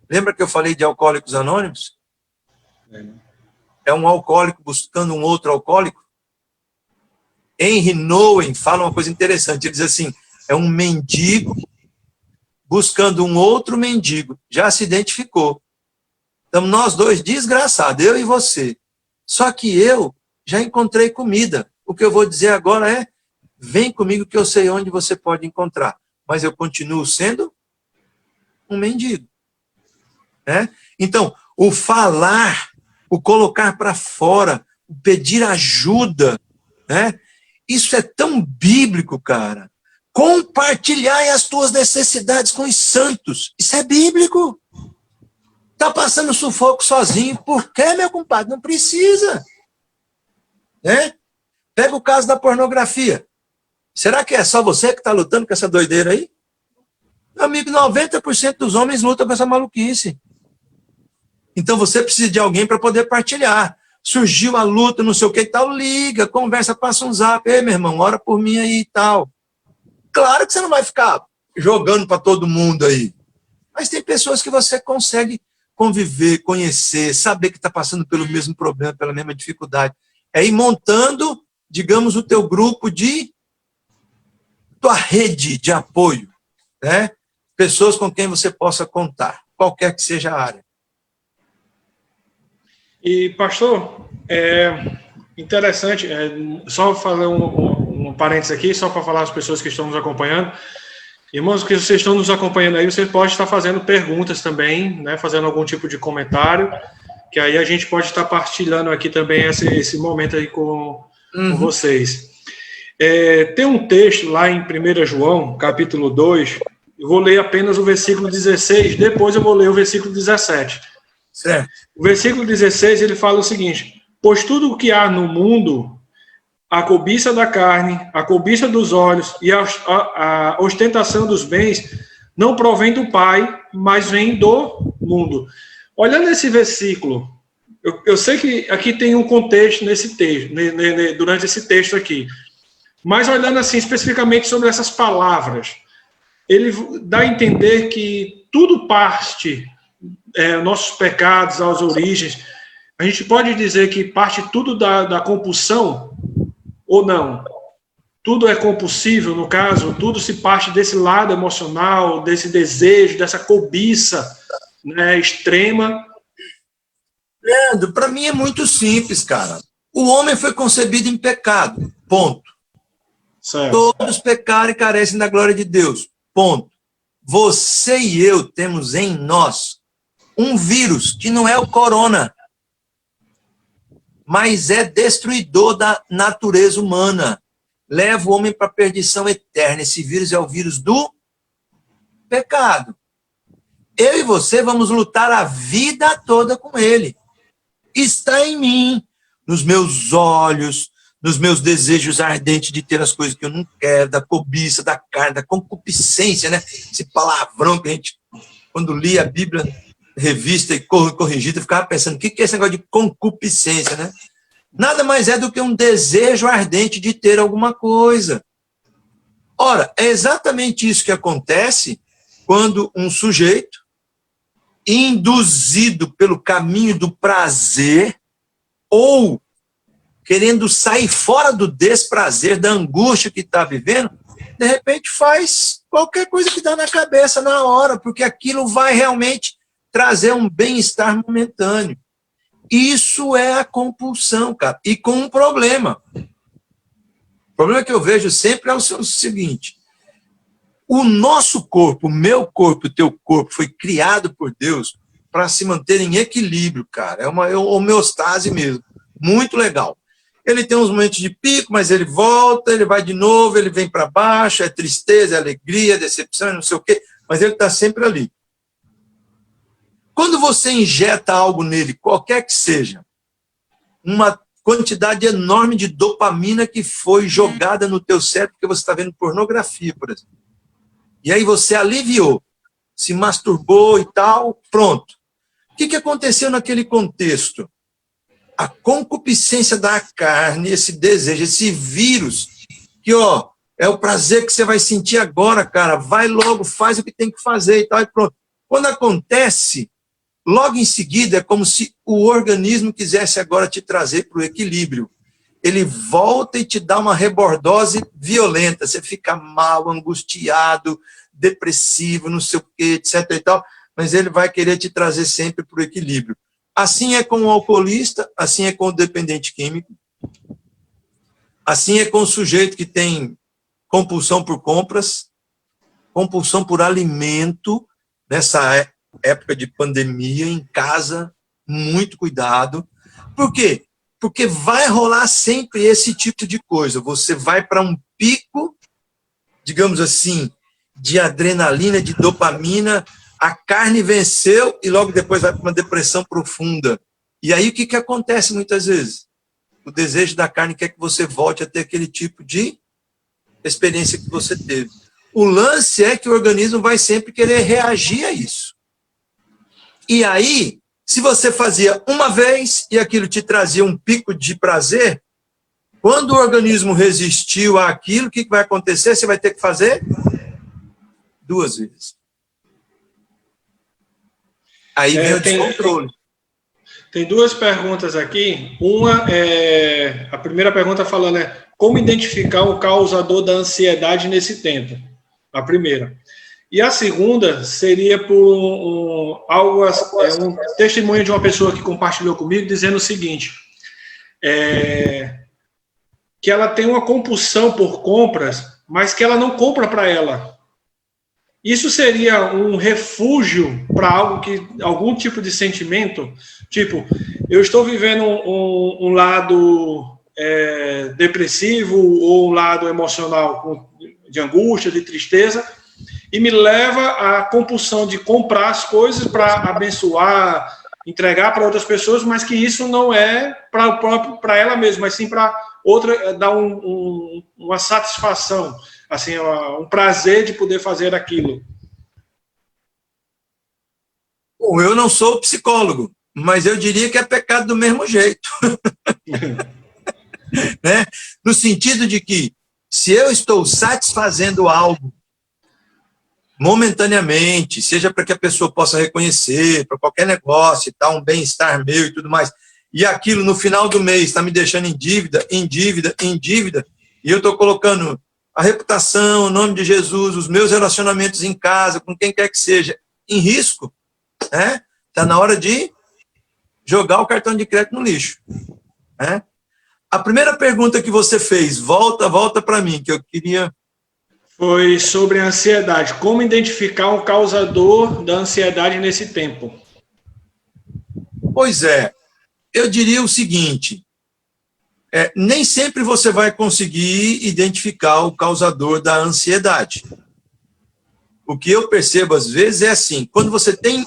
Lembra que eu falei de Alcoólicos Anônimos? É um alcoólico buscando um outro alcoólico? Henry Nouwen fala uma coisa interessante, ele diz assim, é um mendigo buscando um outro mendigo, já se identificou. Então, nós dois, desgraçados, eu e você. Só que eu já encontrei comida. O que eu vou dizer agora é, vem comigo que eu sei onde você pode encontrar. Mas eu continuo sendo um mendigo. Né? Então, o falar, o colocar para fora, o pedir ajuda, né? Isso é tão bíblico, cara. Compartilhar as tuas necessidades com os santos. Isso é bíblico. Está passando sufoco sozinho. Por que, meu compadre? Não precisa. Né? Pega o caso da pornografia. Será que é só você que está lutando com essa doideira aí? Meu amigo, 90% dos homens lutam com essa maluquice. Então você precisa de alguém para poder partilhar. Surgiu a luta, não sei o que e tal, liga, conversa, passa um zap. Ei, meu irmão, ora por mim aí e tal. Claro que você não vai ficar jogando para todo mundo aí. Mas tem pessoas que você consegue conviver, conhecer, saber que está passando pelo mesmo problema, pela mesma dificuldade. É ir montando, digamos, o teu grupo de... tua rede de apoio, né? Pessoas com quem você possa contar, qualquer que seja a área. E, pastor, interessante, só fazer um parênteses aqui, só para falar às pessoas que estão nos acompanhando, Irmãos, que vocês estão nos acompanhando aí, vocês podem estar fazendo perguntas também, né, fazendo algum tipo de comentário, que aí a gente pode estar partilhando aqui também esse momento aí com vocês. Tem um texto lá em 1 João, capítulo 2, eu vou ler apenas o versículo 16, depois eu vou ler o versículo 17. Certo. O versículo 16, ele fala o seguinte: pois tudo o que há no mundo, a cobiça da carne, a cobiça dos olhos e a ostentação dos bens, não provém do Pai, mas vem do mundo. Olhando esse versículo, eu sei que aqui tem um contexto nesse texto, durante esse texto aqui, mas olhando assim especificamente sobre essas palavras, ele dá a entender que tudo parte, nossos pecados, as origens, a gente pode dizer que parte tudo da compulsão, ou não? Tudo é compulsível, no caso, tudo se parte desse lado emocional, desse desejo, dessa cobiça, né, extrema. Leandro, para mim é muito simples, cara. O homem foi concebido em pecado, ponto. Certo. Todos pecaram e carecem da glória de Deus, ponto. Você e eu temos em nós um vírus que não é o corona, mas é destruidor da natureza humana. Leva o homem para a perdição eterna. Esse vírus é o vírus do pecado. Eu e você vamos lutar a vida toda com ele. Está em mim, nos meus olhos, nos meus desejos ardentes de ter as coisas que eu não quero, da cobiça, da carne, da concupiscência, né? Esse palavrão que a gente, quando lia a Bíblia, revista e corrigida, ficava pensando, o que é esse negócio de concupiscência, né? Nada mais é do que um desejo ardente de ter alguma coisa. Ora, é exatamente isso que acontece quando um sujeito, induzido pelo caminho do prazer, ou querendo sair fora do desprazer, da angústia que está vivendo, de repente faz qualquer coisa que dá na cabeça na hora, porque aquilo vai realmente trazer um bem-estar momentâneo. Isso é a compulsão, cara. E com um problema. O problema que eu vejo sempre é o seguinte: o nosso corpo, o meu corpo, o teu corpo, foi criado por Deus para se manter em equilíbrio, cara. É uma homeostase mesmo. Muito legal. Ele tem uns momentos de pico, mas ele volta, ele vai de novo, ele vem para baixo, é tristeza, é alegria, é decepção, não sei o quê, mas ele está sempre ali. Quando você injeta algo nele, qualquer que seja, uma quantidade enorme de dopamina que foi jogada no teu cérebro porque você está vendo pornografia, por exemplo. E aí você aliviou, se masturbou e tal, pronto. O que aconteceu naquele contexto? A concupiscência da carne, esse desejo, esse vírus, que é o prazer que você vai sentir agora, cara, vai logo, faz o que tem que fazer e tal, e pronto. Quando acontece, logo em seguida, é como se o organismo quisesse agora te trazer para o equilíbrio. Ele volta e te dá uma rebordose violenta. Você fica mal, angustiado, depressivo, não sei o quê, etc. e tal, mas ele vai querer te trazer sempre para o equilíbrio. Assim é com o alcoolista, assim é com o dependente químico, assim é com o sujeito que tem compulsão por compras, compulsão por alimento, nessa época de pandemia, em casa, muito cuidado. Por quê? Porque vai rolar sempre esse tipo de coisa. Você vai para um pico, digamos assim, de adrenalina, de dopamina, a carne venceu e logo depois vai para uma depressão profunda. E aí o que acontece muitas vezes? O desejo da carne quer que você volte a ter aquele tipo de experiência que você teve. O lance é que o organismo vai sempre querer reagir a isso. E aí, se você fazia uma vez e aquilo te trazia um pico de prazer, quando o organismo resistiu àquilo, o que vai acontecer? Você vai ter que fazer 2 vezes. Aí vem o descontrole. Tem 2 perguntas aqui. Uma é... A primeira pergunta falando como identificar o causador da ansiedade nesse tempo? A primeira. E a segunda seria por um testemunho de uma pessoa que compartilhou comigo, dizendo o seguinte, que ela tem uma compulsão por compras, mas que ela não compra para ela. isso seria um refúgio para algum tipo de sentimento? Tipo, eu estou vivendo um lado depressivo ou um lado emocional de angústia, de tristeza, e me leva à compulsão de comprar as coisas para abençoar, entregar para outras pessoas, mas que isso não é para ela mesma, mas sim para outra, dar uma satisfação, assim, um prazer de poder fazer aquilo. Bom, eu não sou psicólogo, mas eu diria que é pecado do mesmo jeito. Né? No sentido de que, se eu estou satisfazendo algo momentaneamente, seja para que a pessoa possa reconhecer, para qualquer negócio e tal, um bem-estar meu e tudo mais, e aquilo no final do mês está me deixando em dívida, e eu estou colocando a reputação, o nome de Jesus, os meus relacionamentos em casa, com quem quer que seja, em risco, né? Está na hora de jogar o cartão de crédito no lixo. Né? A primeira pergunta que você fez, volta para mim, que eu queria... Foi sobre a ansiedade. Como identificar um causador da ansiedade nesse tempo? Pois é, eu diria o seguinte, nem sempre você vai conseguir identificar o causador da ansiedade. O que eu percebo às vezes é assim, quando você tem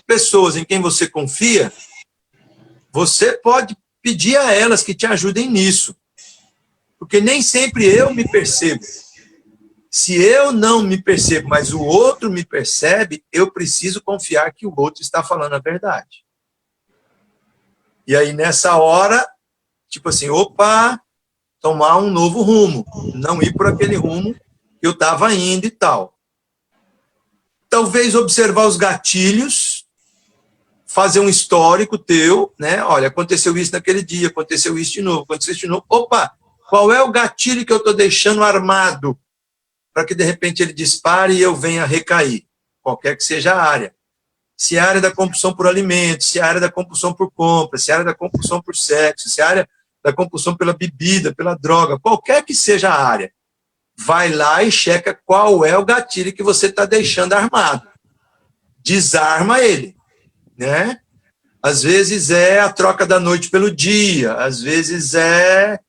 pessoas em quem você confia, você pode pedir a elas que te ajudem nisso. Porque nem sempre eu me percebo. Se eu não me percebo, mas o outro me percebe, eu preciso confiar que o outro está falando a verdade. E aí, nessa hora, tipo assim, opa, tomar um novo rumo. Não ir por aquele rumo que eu estava indo e tal. Talvez observar os gatilhos, fazer um histórico teu, né? Olha, aconteceu isso naquele dia, aconteceu isso de novo, aconteceu isso de novo. Opa, qual é o gatilho que eu estou deixando armado para que, de repente, ele dispare e eu venha recair? Qualquer que seja a área. Se é a área da compulsão por alimentos, se é a área da compulsão por compra, se é a área da compulsão por sexo, se é a área da compulsão pela bebida, pela droga, qualquer que seja a área, vai lá e checa qual é o gatilho que você está deixando armado. Desarma ele, né? Às vezes é a troca da noite pelo dia, às vezes é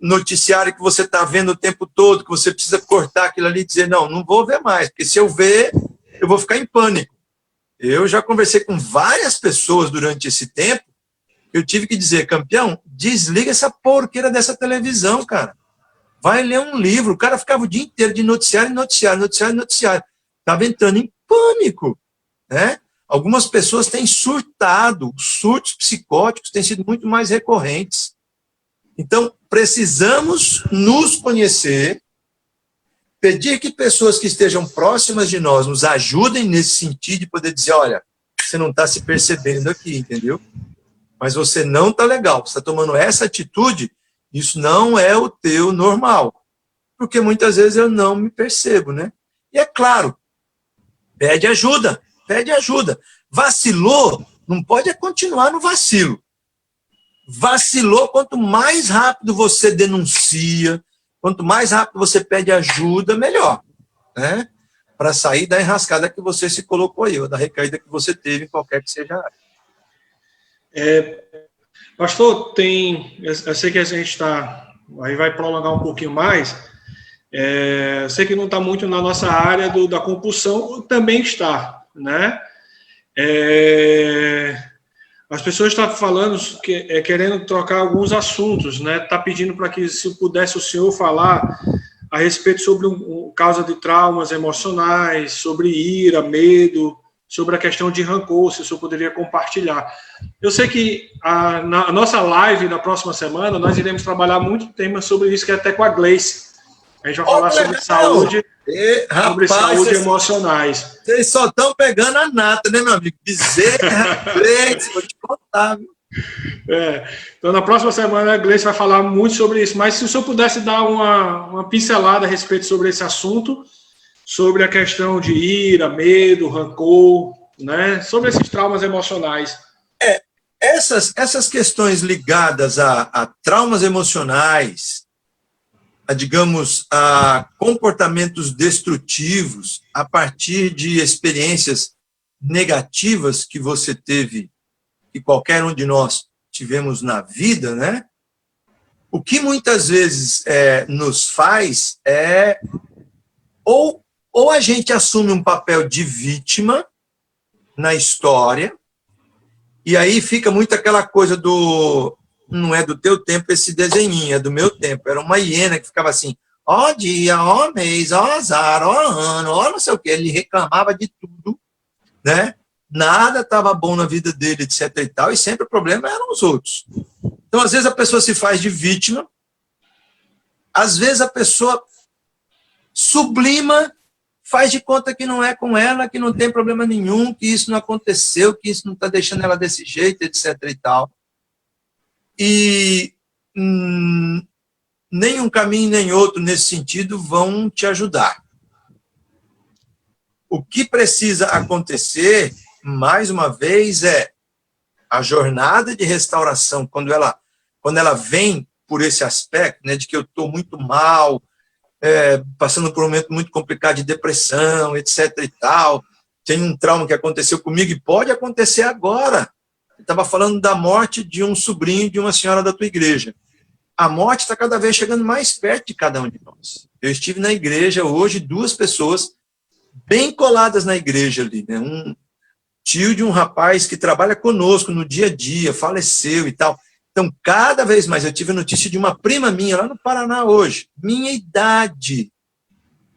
noticiário que você está vendo o tempo todo, que você precisa cortar aquilo ali e dizer, não vou ver mais, porque se eu ver, eu vou ficar em pânico. Eu já conversei com várias pessoas durante esse tempo, eu tive que dizer, campeão, desliga essa porqueira dessa televisão, cara. Vai ler um livro. O cara ficava o dia inteiro de noticiário. Estava entrando em pânico, né? Algumas pessoas têm surtado, surtos psicóticos têm sido muito mais recorrentes. Então, precisamos nos conhecer, pedir que pessoas que estejam próximas de nós nos ajudem nesse sentido de poder dizer, olha, você não está se percebendo aqui, entendeu? Mas você não está legal, você está tomando essa atitude, isso não é o teu normal. Porque muitas vezes eu não me percebo, né? E é claro, pede ajuda. Vacilou, não pode continuar no vacilo. Vacilou, quanto mais rápido você denuncia, quanto mais rápido você pede ajuda, melhor, né? Para sair da enrascada que você se colocou aí, ou da recaída que você teve, em qualquer que seja a área. Pastor, eu sei que a gente está, aí vai prolongar um pouquinho mais, eu sei que não está muito na nossa área da compulsão, também está, né? As pessoas estão falando, querendo trocar alguns assuntos, né? Está pedindo para que, se pudesse o senhor falar a respeito sobre causa de traumas emocionais, sobre ira, medo, sobre a questão de rancor, se o senhor poderia compartilhar. Eu sei que na nossa live da próxima semana, nós iremos trabalhar muito tema sobre isso, que é até com a Gleice. A gente vai falar sobre saúde, sobre saúde emocionais. Vocês só estão pegando a nata, né, meu amigo? Bezerra, Gleice, vou te contar, viu? Então, na próxima semana, a Gleice vai falar muito sobre isso, mas se o senhor pudesse dar uma pincelada a respeito sobre esse assunto, sobre a questão de ira, medo, rancor, né? Sobre esses traumas emocionais. Essas questões ligadas a traumas emocionais, digamos, a comportamentos destrutivos a partir de experiências negativas que você teve, que qualquer um de nós tivemos na vida, né? O que muitas vezes nos faz é ou a gente assume um papel de vítima na história, e aí fica muito aquela coisa do... Não é do teu tempo esse desenhinho, é do meu tempo. Era uma hiena que ficava assim, ó dia, ó mês, ó azar, ó ano, ó não sei o quê. Ele reclamava de tudo, né? Nada estava bom na vida dele, etc e tal, e sempre o problema eram os outros. Então, às vezes, a pessoa se faz de vítima, às vezes a pessoa sublima, faz de conta que não é com ela, que não tem problema nenhum, que isso não aconteceu, que isso não está deixando ela desse jeito, etc e tal. E nem um caminho nem outro nesse sentido vão te ajudar. O que precisa acontecer, mais uma vez, é a jornada de restauração, quando ela vem por esse aspecto, né, de que eu estou muito mal, passando por um momento muito complicado de depressão, etc e tal, tem um trauma que aconteceu comigo e pode acontecer agora. Eu estava falando da morte de um sobrinho de uma senhora da tua igreja. A morte está cada vez chegando mais perto de cada um de nós. Eu estive na igreja hoje, 2 pessoas bem coladas na igreja ali, né? Um tio de um rapaz que trabalha conosco no dia a dia, faleceu e tal. Então, cada vez mais, eu tive a notícia de uma prima minha lá no Paraná hoje, minha idade.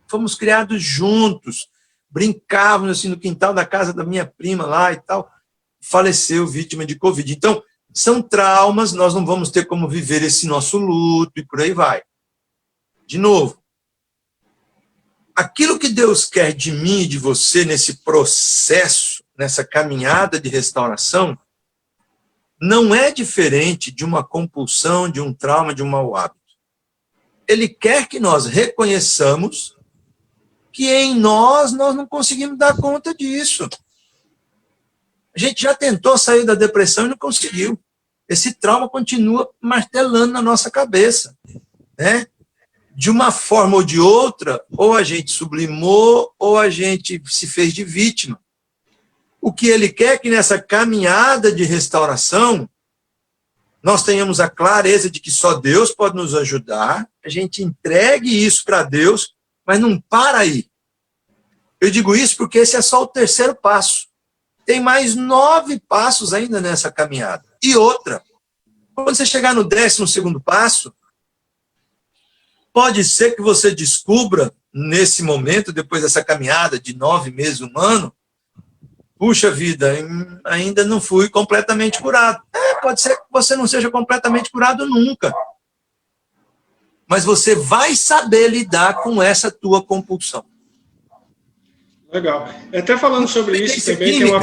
Fomos criados juntos, brincávamos assim no quintal da casa da minha prima lá e tal. Faleceu vítima de Covid. Então, são traumas, nós não vamos ter como viver esse nosso luto e por aí vai. De novo, aquilo que Deus quer de mim e de você nesse processo, nessa caminhada de restauração, não é diferente de uma compulsão, de um trauma, de um mau hábito. Ele quer que nós reconheçamos que em nós não conseguimos dar conta disso. A gente já tentou sair da depressão e não conseguiu. Esse trauma continua martelando na nossa cabeça, né? De uma forma ou de outra, ou a gente sublimou, ou a gente se fez de vítima. O que ele quer é que nessa caminhada de restauração, nós tenhamos a clareza de que só Deus pode nos ajudar, a gente entregue isso para Deus, mas não para aí. Eu digo isso porque esse é só o 3º passo. Tem mais 9 passos ainda nessa caminhada. E outra, quando você chegar no 12º passo, pode ser que você descubra, nesse momento, depois dessa caminhada de 9 meses, 1 ano, puxa vida, ainda não fui completamente curado. Pode ser que você não seja completamente curado nunca. Mas você vai saber lidar com essa tua compulsão. Legal. Até falando sobre isso também, tem uma...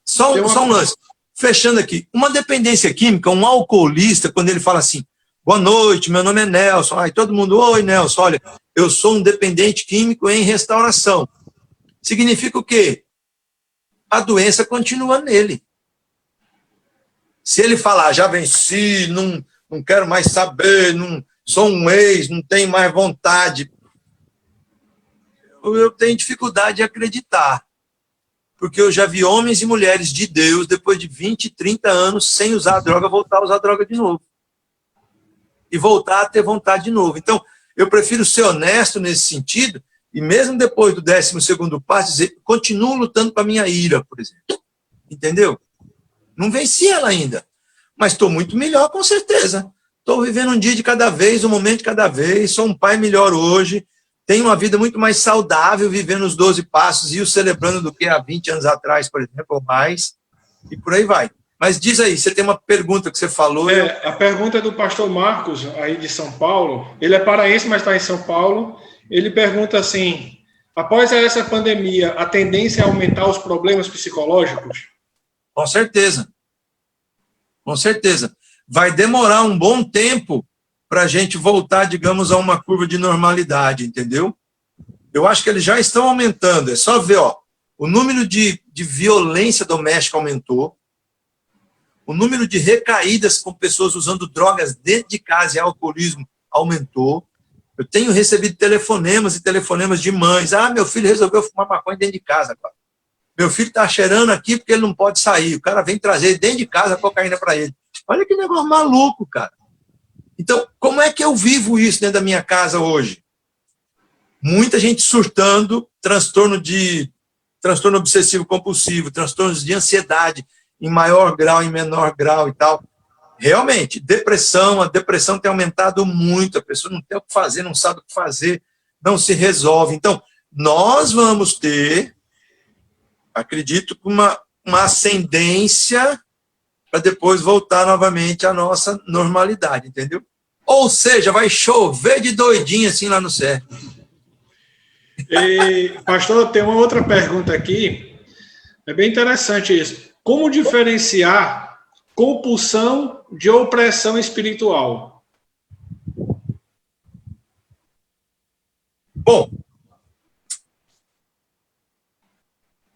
Só um lance. Fechando aqui. Uma dependência química, um alcoolista, quando ele fala assim, boa noite, meu nome é Nelson. Aí todo mundo, oi, Nelson, olha, eu sou um dependente químico em restauração. Significa o quê? A doença continua nele. Se ele falar, já venci, não quero mais saber, não sou um ex, não tenho mais vontade, eu tenho dificuldade de acreditar. Porque eu já vi homens e mulheres de Deus, depois de 20, 30 anos, sem usar droga, voltar a usar droga de novo. E voltar a ter vontade de novo. Então, eu prefiro ser honesto nesse sentido, e mesmo depois do 12º passo, dizer, continuo lutando com a minha ira, por exemplo. Entendeu? Não venci ela ainda. Mas estou muito melhor, com certeza. Estou vivendo um dia de cada vez, um momento de cada vez, sou um pai melhor hoje, tenho uma vida muito mais saudável, vivendo os 12 passos e o celebrando do que há 20 anos atrás, por exemplo, ou mais, e por aí vai. Mas diz aí, você tem uma pergunta que você falou. A pergunta é do pastor Marcos, aí de São Paulo. Ele é paraense, mas está em São Paulo. Ele pergunta assim, após essa pandemia, a tendência é aumentar os problemas psicológicos? Com certeza. Com certeza. Vai demorar um bom tempo para a gente voltar, digamos, a uma curva de normalidade, entendeu? Eu acho que eles já estão aumentando. É só ver, ó, o número de violência doméstica aumentou, o número de recaídas com pessoas usando drogas dentro de casa e alcoolismo aumentou. Eu tenho recebido telefonemas e telefonemas de mães. Ah, meu filho resolveu fumar maconha dentro de casa agora. Meu filho está cheirando aqui porque ele não pode sair. O cara vem trazer dentro de casa a cocaína para ele. Olha que negócio maluco, cara. Então, como é que eu vivo isso dentro da minha casa hoje? Muita gente surtando, transtorno obsessivo compulsivo, transtornos de ansiedade em maior grau, em menor grau e tal. Realmente, a depressão tem aumentado muito, a pessoa não tem o que fazer, não sabe o que fazer, não se resolve. Então, nós vamos ter, acredito, uma ascendência para depois voltar novamente à nossa normalidade, entendeu? Ou seja, vai chover de doidinho assim lá no céu. E, pastor, tem uma outra pergunta aqui. É bem interessante isso. Como diferenciar compulsão de opressão espiritual? Bom,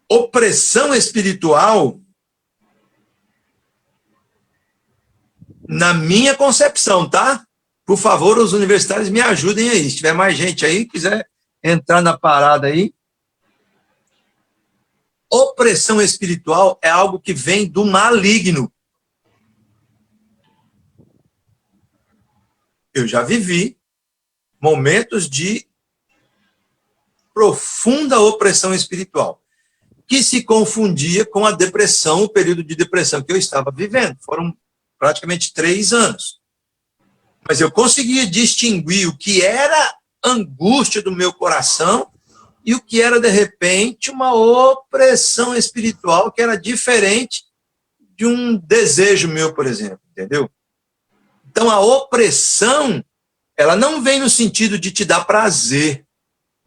opressão espiritual, na minha concepção, tá? Por favor, os universitários me ajudem aí. Se tiver mais gente aí, quiser entrar na parada aí. Opressão espiritual é algo que vem do maligno. Eu já vivi momentos de profunda opressão espiritual, que se confundia com a depressão, o período de depressão que eu estava vivendo. Foram praticamente 3 anos. Mas eu conseguia distinguir o que era angústia do meu coração e o que era, de repente, uma opressão espiritual que era diferente de um desejo meu, por exemplo, entendeu? Então, a opressão, ela não vem no sentido de te dar prazer.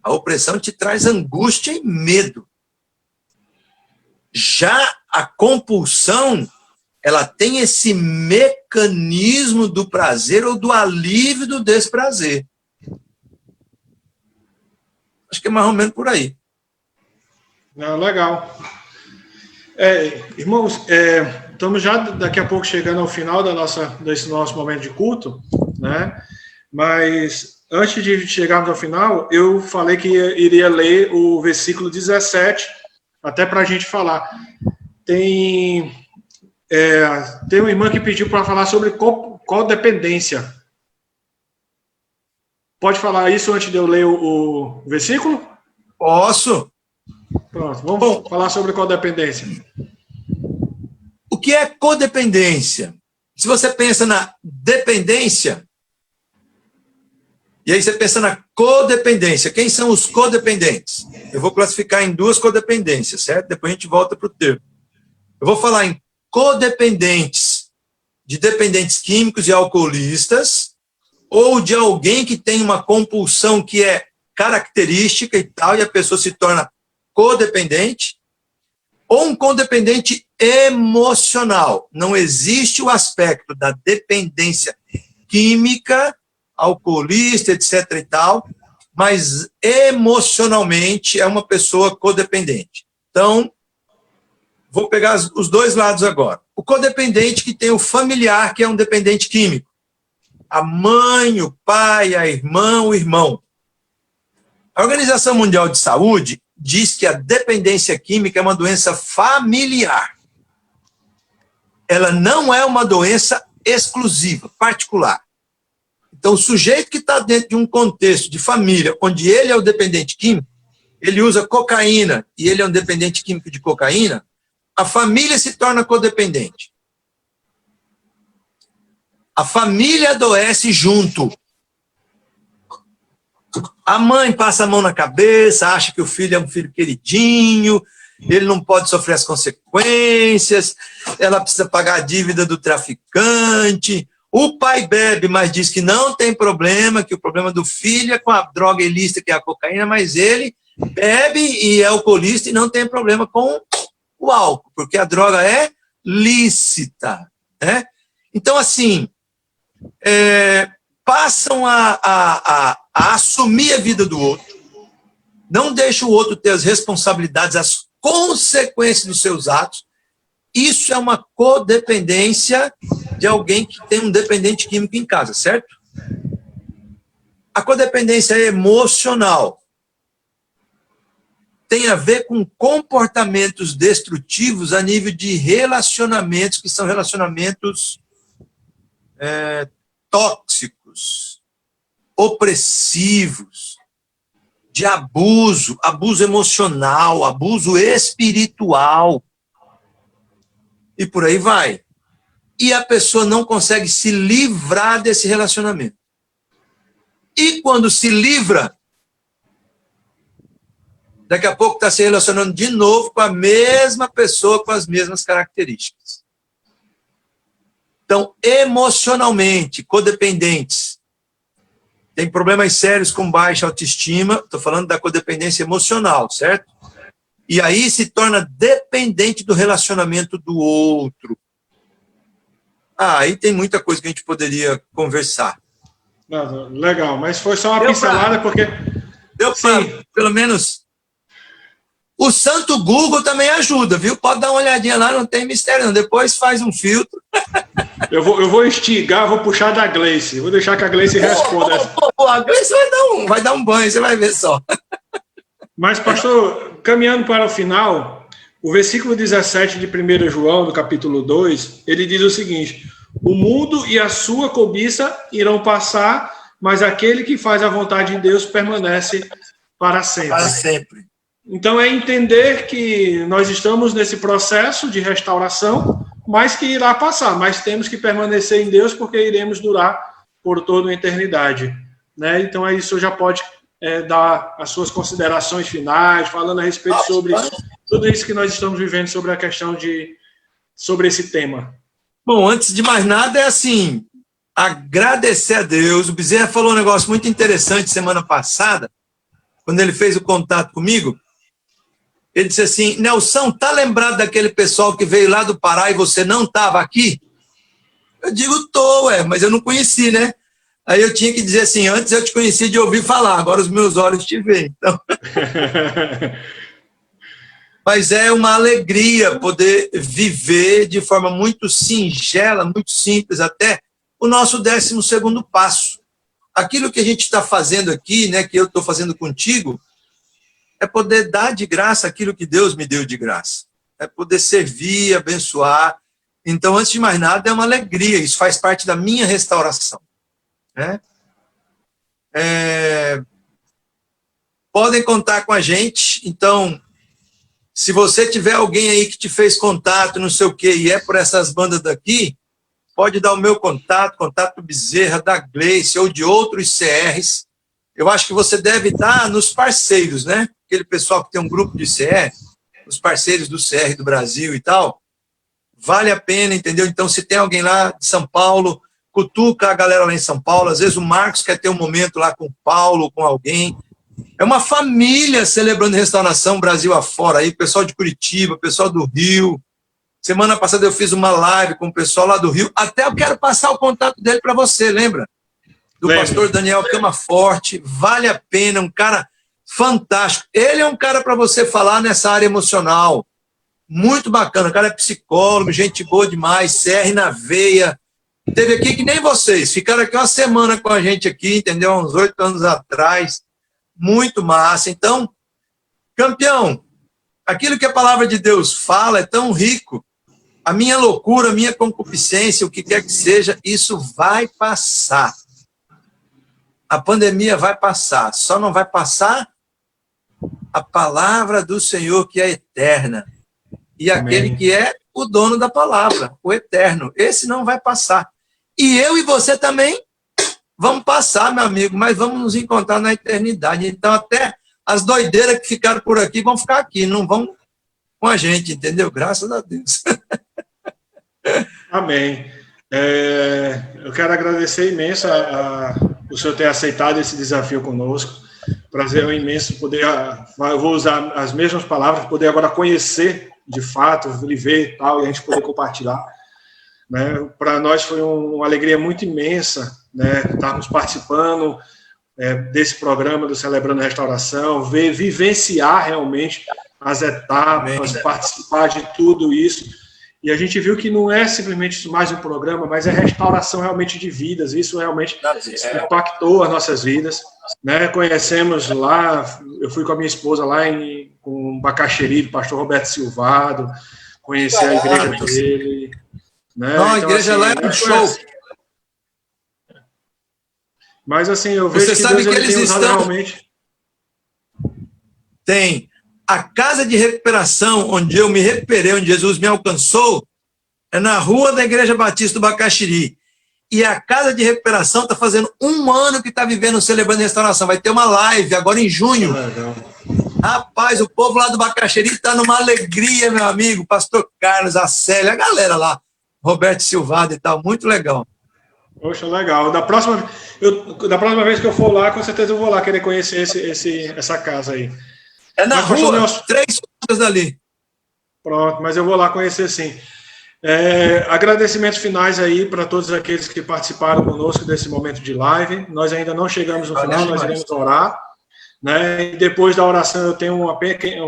A opressão te traz angústia e medo. Já a compulsão, ela tem esse mecanismo do prazer ou do alívio do desprazer. Acho que é mais ou menos por aí. Legal. Irmãos, estamos já daqui a pouco chegando ao final desse nosso momento de culto, né? Mas antes de chegarmos ao final, eu falei que iria ler o versículo 17, até para a gente falar. Tem uma irmã que pediu para falar sobre codependência. Pode falar isso antes de eu ler o versículo? Posso. Pronto, vamos falar sobre codependência. O que é codependência? Se você pensa na dependência, e aí você pensa na codependência, quem são os codependentes? Eu vou classificar em 2 codependências, certo? Depois a gente volta para o termo. Eu vou falar em codependentes, de dependentes químicos e alcoolistas, ou de alguém que tem uma compulsão que é característica e tal, e a pessoa se torna codependente, ou um codependente emocional. Não existe o aspecto da dependência química, alcoolista, etc. e tal, mas emocionalmente é uma pessoa codependente. Então, vou pegar os 2 lados agora. O codependente que tem o familiar, que é um dependente químico. A mãe, o pai, a irmã, o irmão. A Organização Mundial de Saúde diz que a dependência química é uma doença familiar. Ela não é uma doença exclusiva, particular. Então, o sujeito que está dentro de um contexto de família, onde ele é o dependente químico, ele usa cocaína e ele é um dependente químico de cocaína, a família se torna codependente. A família adoece junto. A mãe passa a mão na cabeça, acha que o filho é um filho queridinho, ele não pode sofrer as consequências, ela precisa pagar a dívida do traficante. O pai bebe, mas diz que não tem problema, que o problema do filho é com a droga ilícita, que é a cocaína, mas ele bebe e é alcoolista e não tem problema com o álcool, porque a droga é lícita, né? Então, assim, passam a assumir a vida do outro, não deixam o outro ter as responsabilidades, as consequências dos seus atos. Isso é uma codependência de alguém que tem um dependente químico em casa, certo? A codependência emocional tem a ver com comportamentos destrutivos a nível de relacionamentos, que são relacionamentos tóxicos, opressivos, de abuso emocional, abuso espiritual, e por aí vai. E a pessoa não consegue se livrar desse relacionamento. E quando se livra, daqui a pouco está se relacionando de novo com a mesma pessoa, com as mesmas características. Então, emocionalmente, codependentes, tem problemas sérios com baixa autoestima, estou falando da codependência emocional, certo? E aí se torna dependente do relacionamento do outro. Aí tem muita coisa que a gente poderia conversar. Legal, mas foi só uma pincelada, porque... Deu para, pelo menos... O santo Google também ajuda, viu? Pode dar uma olhadinha lá, não tem mistério não. Depois faz um filtro. Eu vou instigar, vou puxar da Gleice. Vou deixar que a Gleice responda. A Gleice vai dar um banho, você vai ver só. Mas, pastor, caminhando para o final, o versículo 17 de 1 João, do capítulo 2, ele diz o seguinte: o mundo e a sua cobiça irão passar, mas aquele que faz a vontade de Deus permanece para sempre. Para sempre. Então, é entender que nós estamos nesse processo de restauração, mas que irá passar, mas temos que permanecer em Deus, porque iremos durar por toda a eternidade. Né? Então, isso já pode dar as suas considerações finais, falando a respeito sobre tudo isso que nós estamos vivendo, sobre a questão sobre esse tema. Bom, antes de mais nada, é assim, agradecer a Deus. O Bezerra falou um negócio muito interessante semana passada, quando ele fez o contato comigo. Ele disse assim: Nelson, tá lembrado daquele pessoal que veio lá do Pará e você não estava aqui? Eu digo, mas eu não conheci, né? Aí eu tinha que dizer assim: antes eu te conheci de ouvir falar, agora os meus olhos te veem. Então... Mas é uma alegria poder viver de forma muito singela, muito simples até, o nosso 12º passo. Aquilo que a gente está fazendo aqui, né, que eu estou fazendo contigo, é poder dar de graça aquilo que Deus me deu de graça. É poder servir, abençoar. Então, antes de mais nada, é uma alegria. Isso faz parte da minha restauração. Né? Podem contar com a gente. Então, se você tiver alguém aí que te fez contato, não sei o quê, e é por essas bandas daqui, pode dar o meu contato do Bezerra, da Gleice ou de outros CRs. Eu acho que você deve estar nos parceiros, né? Aquele pessoal que tem um grupo de CR, os parceiros do CR do Brasil e tal, vale a pena, entendeu? Então, se tem alguém lá de São Paulo, cutuca a galera lá em São Paulo. Às vezes o Marcos quer ter um momento lá com o Paulo, com alguém. É uma família celebrando restauração Brasil afora, aí, pessoal de Curitiba, pessoal do Rio. Semana passada eu fiz uma live com o pessoal lá do Rio. Até eu quero passar o contato dele para você, lembra? Do pastor Daniel Camaforte. Vale a pena, um cara fantástico. Ele é um cara para você falar nessa área emocional. Muito bacana. O cara é psicólogo, gente boa demais, CR na veia. Teve aqui que nem vocês. Ficaram aqui uma semana com a gente aqui, entendeu? Uns 8 anos atrás. Muito massa. Então, campeão, aquilo que a palavra de Deus fala é tão rico. A minha loucura, a minha concupiscência, o que quer que seja, isso vai passar. A pandemia vai passar. Só não vai passar a palavra do Senhor, que é eterna. E Amém. Aquele que é o dono da palavra, o eterno. Esse não vai passar. E eu e você também vamos passar, meu amigo, mas vamos nos encontrar na eternidade. Então, até as doideiras que ficaram por aqui vão ficar aqui, não vão com a gente, entendeu? Graças a Deus. Amém. Eu quero agradecer imenso o senhor ter aceitado esse desafio conosco. Prazer é imenso poder, eu vou usar as mesmas palavras, poder agora conhecer de fato, viver e tal, e a gente poder compartilhar. Né? Para nós foi uma alegria muito imensa, né, estarmos participando desse programa do Celebrando a Restauração, vivenciar realmente as etapas, participar de tudo isso. E a gente viu que não é simplesmente mais um programa, mas é restauração realmente de vidas. Isso realmente impactou as nossas vidas. Né? Conhecemos lá, eu fui com a minha esposa lá com Bacaxeri, do pastor Roberto Silvado, conheci a igreja dele. Né? Não, a então, igreja assim, lá é um show. Mas assim, eu vejo Você que sabe Deus que eles tem usado estão... realmente. Tem a casa de recuperação, onde eu me recuperei, onde Jesus me alcançou, é na rua da Igreja Batista do Bacaxeri. E a casa de recuperação está fazendo 1 ano que está vivendo, celebrando restauração. Vai ter uma live agora em junho. Rapaz, o povo lá do Bacaxeri está numa alegria, meu amigo. Pastor Carlos, a Célia, a galera lá. Roberto Silvado e tal, muito legal. Poxa, legal. Da próxima vez que eu for lá, com certeza eu vou lá querer conhecer essa casa aí. É na rua, Nelson, 3 quadras dali. Pronto, mas eu vou lá conhecer sim. Agradecimentos finais aí para todos aqueles que participaram conosco desse momento de live. Nós ainda não chegamos no final, nós iremos orar. Né? E depois da oração eu tenho um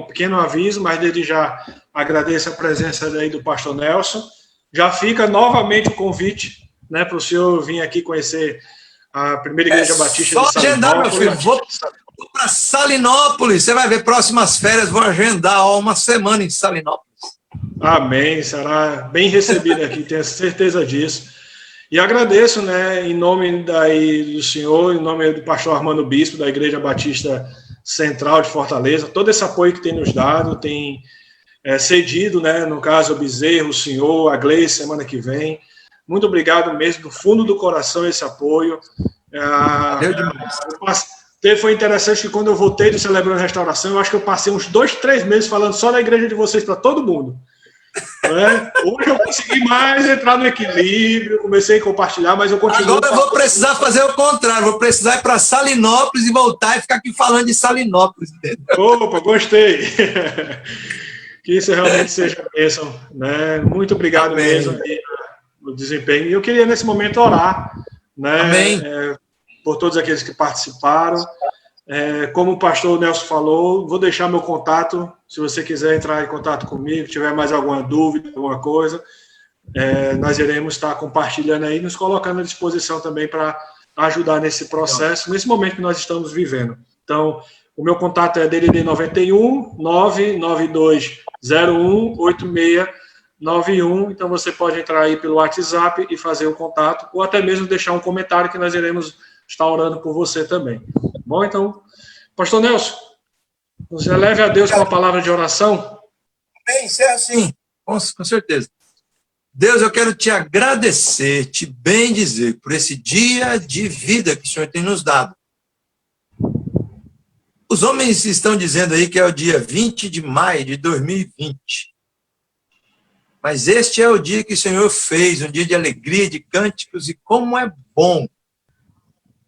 pequeno aviso, mas desde já agradeço a presença aí do pastor Nelson. Já fica novamente o convite, né, para o senhor vir aqui conhecer a primeira igreja batista de Salinópolis. Só agendar, meu filho. Vou para Salinópolis. Você vai ver, próximas férias, vou agendar uma semana em Salinópolis. Amém. Será bem recebido aqui, tenho certeza disso. E agradeço, né, em nome do senhor, em nome do pastor Armando Bispo, da Igreja Batista Central de Fortaleza, todo esse apoio que tem nos dado, tem cedido, né, no caso, o Bezerro, o senhor, a Gleice, semana que vem. Muito obrigado mesmo, do fundo do coração, esse apoio. Foi interessante que quando eu voltei do Celebrando Restauração, eu acho que eu passei uns 2, 3 meses falando só da igreja de vocês para todo mundo. Né? Hoje eu consegui mais entrar no equilíbrio, comecei a compartilhar, mas eu continuo... Agora eu vou precisar fazer o contrário, vou precisar ir para Salinópolis e voltar e ficar aqui falando de Salinópolis. Opa, gostei. Que isso realmente seja bênção. Né? Muito obrigado mesmo pelo desempenho. E eu queria, nesse momento, orar, né, por todos aqueles que participaram. Como o pastor Nelson falou, vou deixar meu contato, se você quiser entrar em contato comigo, tiver mais alguma dúvida, alguma coisa, nós iremos estar compartilhando aí, nos colocando à disposição também para ajudar nesse processo, nesse momento que nós estamos vivendo. Então, o meu contato é DDD 91 992 01 8691, então você pode entrar aí pelo WhatsApp e fazer o contato, ou até mesmo deixar um comentário que nós iremos estar orando por você também. Bom, então, pastor Nelson, nos eleve a Deus com a palavra de oração. Bem, encerra sim, com certeza. Deus, eu quero te agradecer, te bendizer por esse dia de vida que o Senhor tem nos dado. Os homens estão dizendo aí que é o dia 20 de maio de 2020. Mas este é o dia que o Senhor fez, um dia de alegria, de cânticos, e como é bom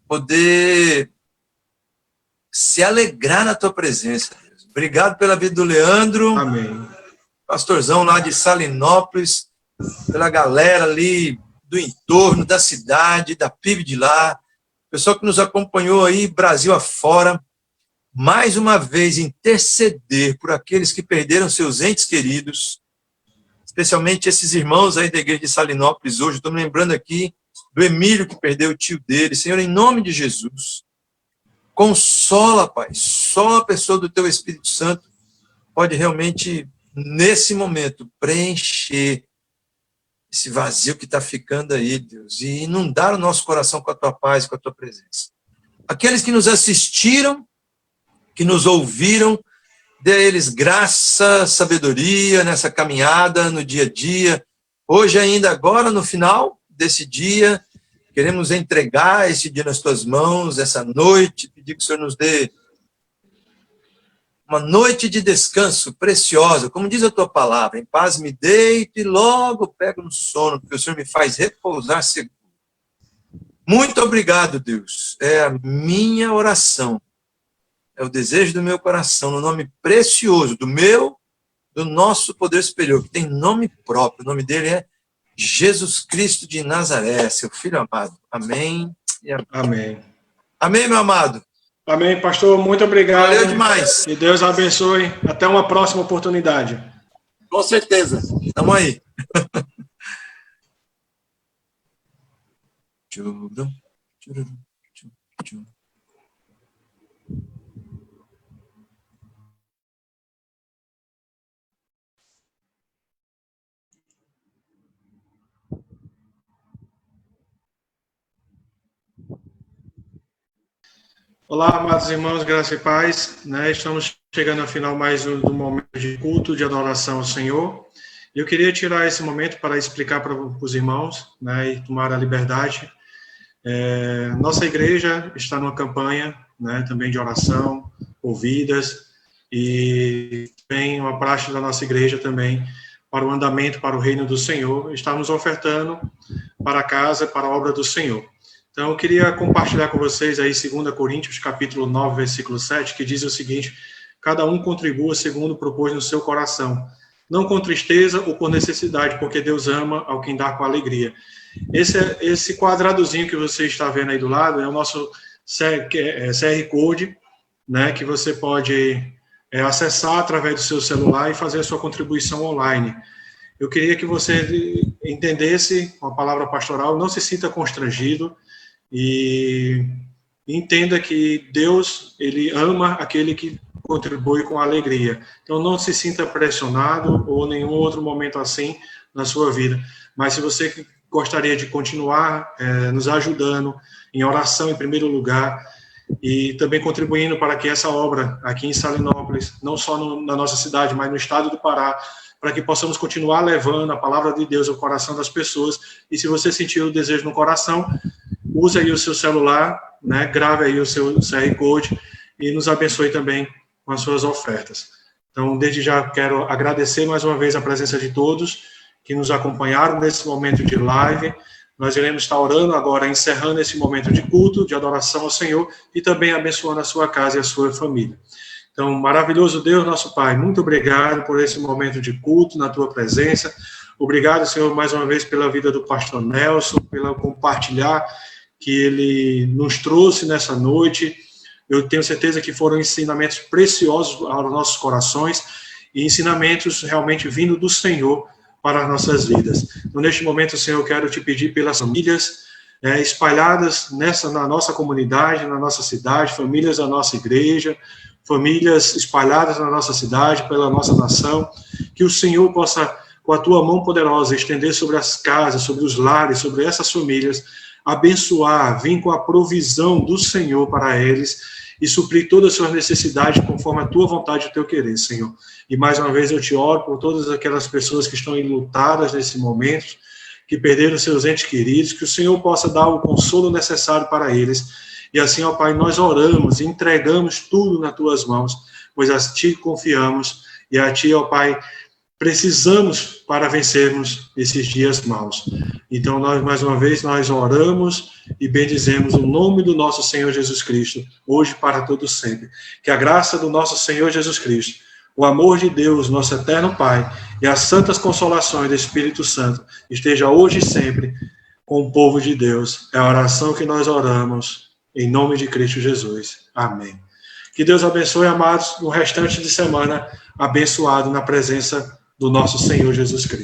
poder se alegrar na tua presença, Deus. Obrigado pela vida do Leandro. Amém. Pastorzão lá de Salinópolis, pela galera ali do entorno, da cidade, da PIB de lá, pessoal que nos acompanhou aí, Brasil afora, mais uma vez interceder por aqueles que perderam seus entes queridos, especialmente esses irmãos aí da igreja de Salinópolis hoje. Estou me lembrando aqui do Emílio, que perdeu o tio dele. Senhor, em nome de Jesus, consola, Pai. Só a pessoa do Teu Espírito Santo pode realmente, nesse momento, preencher esse vazio que está ficando aí, Deus, e inundar o nosso coração com a Tua paz, com a Tua presença. Aqueles que nos assistiram, que nos ouviram, dê a eles graça, sabedoria nessa caminhada, no dia a dia. Hoje ainda, agora, no final desse dia, queremos entregar esse dia nas tuas mãos, essa noite, pedir que o Senhor nos dê uma noite de descanso preciosa, como diz a tua palavra, em paz me deito e logo pego no sono, porque o Senhor me faz repousar seguro. Muito obrigado, Deus. É a minha oração, é o desejo do meu coração, no nome precioso do nosso poder superior, que tem nome próprio. O nome dele é Jesus Cristo de Nazaré, seu Filho amado. Amém e amém. Amém. Amém, meu amado. Amém, pastor. Muito obrigado. Valeu demais. E Deus abençoe. Até uma próxima oportunidade. Com certeza. Tamo aí. Olá, amados irmãos, graça e paz, né? Estamos chegando ao final mais do momento de culto, de adoração ao Senhor. Eu queria tirar esse momento para explicar para os irmãos, né, e tomar a liberdade. Nossa igreja está numa campanha, né, também de oração, ouvidas, e tem uma praxe da nossa igreja também para o andamento, para o reino do Senhor. Estamos ofertando para a casa, para a obra do Senhor. Então, eu queria compartilhar com vocês aí 2 Coríntios, capítulo 9, versículo 7, que diz o seguinte: cada um contribua segundo propôs no seu coração, não com tristeza ou por necessidade, porque Deus ama ao quem dá com alegria. Esse quadradozinho que você está vendo aí do lado é o nosso QR Code, né, que você pode acessar através do seu celular e fazer a sua contribuição online. Eu queria que você entendesse com a palavra pastoral, não se sinta constrangido, e entenda que Deus, ele ama aquele que contribui com alegria. Então, não se sinta pressionado ou nenhum outro momento assim na sua vida. Mas se você gostaria de continuar nos ajudando em oração em primeiro lugar e também contribuindo para que essa obra aqui em Salinópolis, não só na nossa cidade, mas no estado do Pará, para que possamos continuar levando a palavra de Deus ao coração das pessoas. E se você sentir o desejo no coração, use aí o seu celular, né, grave aí o seu QR Code e nos abençoe também com as suas ofertas. Então, desde já quero agradecer mais uma vez a presença de todos que nos acompanharam nesse momento de live. Nós iremos estar orando agora, encerrando esse momento de culto, de adoração ao Senhor e também abençoando a sua casa e a sua família. Então, maravilhoso Deus, nosso Pai, muito obrigado por esse momento de culto na tua presença. Obrigado, Senhor, mais uma vez pela vida do pastor Nelson, pelo compartilhar que ele nos trouxe nessa noite. Eu tenho certeza que foram ensinamentos preciosos aos nossos corações e ensinamentos realmente vindo do Senhor para as nossas vidas. Então, neste momento, Senhor, eu quero te pedir pelas famílias espalhadas na nossa comunidade, na nossa cidade, famílias da nossa igreja, famílias espalhadas na nossa cidade, pela nossa nação, que o Senhor possa, com a tua mão poderosa, estender sobre as casas, sobre os lares, sobre essas famílias, abençoar, vir com a provisão do Senhor para eles e suprir todas as suas necessidades conforme a tua vontade e o teu querer, Senhor. E mais uma vez eu te oro por todas aquelas pessoas que estão enlutadas nesse momento, que perderam seus entes queridos, que o Senhor possa dar o consolo necessário para eles. E assim, ó Pai, nós oramos e entregamos tudo nas tuas mãos, pois a ti confiamos e a ti, ó Pai, precisamos para vencermos esses dias maus. Então, nós, mais uma vez, nós oramos e bendizemos o nome do nosso Senhor Jesus Cristo, hoje para todos sempre. Que a graça do nosso Senhor Jesus Cristo, o amor de Deus, nosso eterno Pai, e as santas consolações do Espírito Santo esteja hoje e sempre com o povo de Deus. É a oração que nós oramos, em nome de Cristo Jesus. Amém. Que Deus abençoe, amados, o restante de semana abençoado na presença do nosso Senhor Jesus Cristo.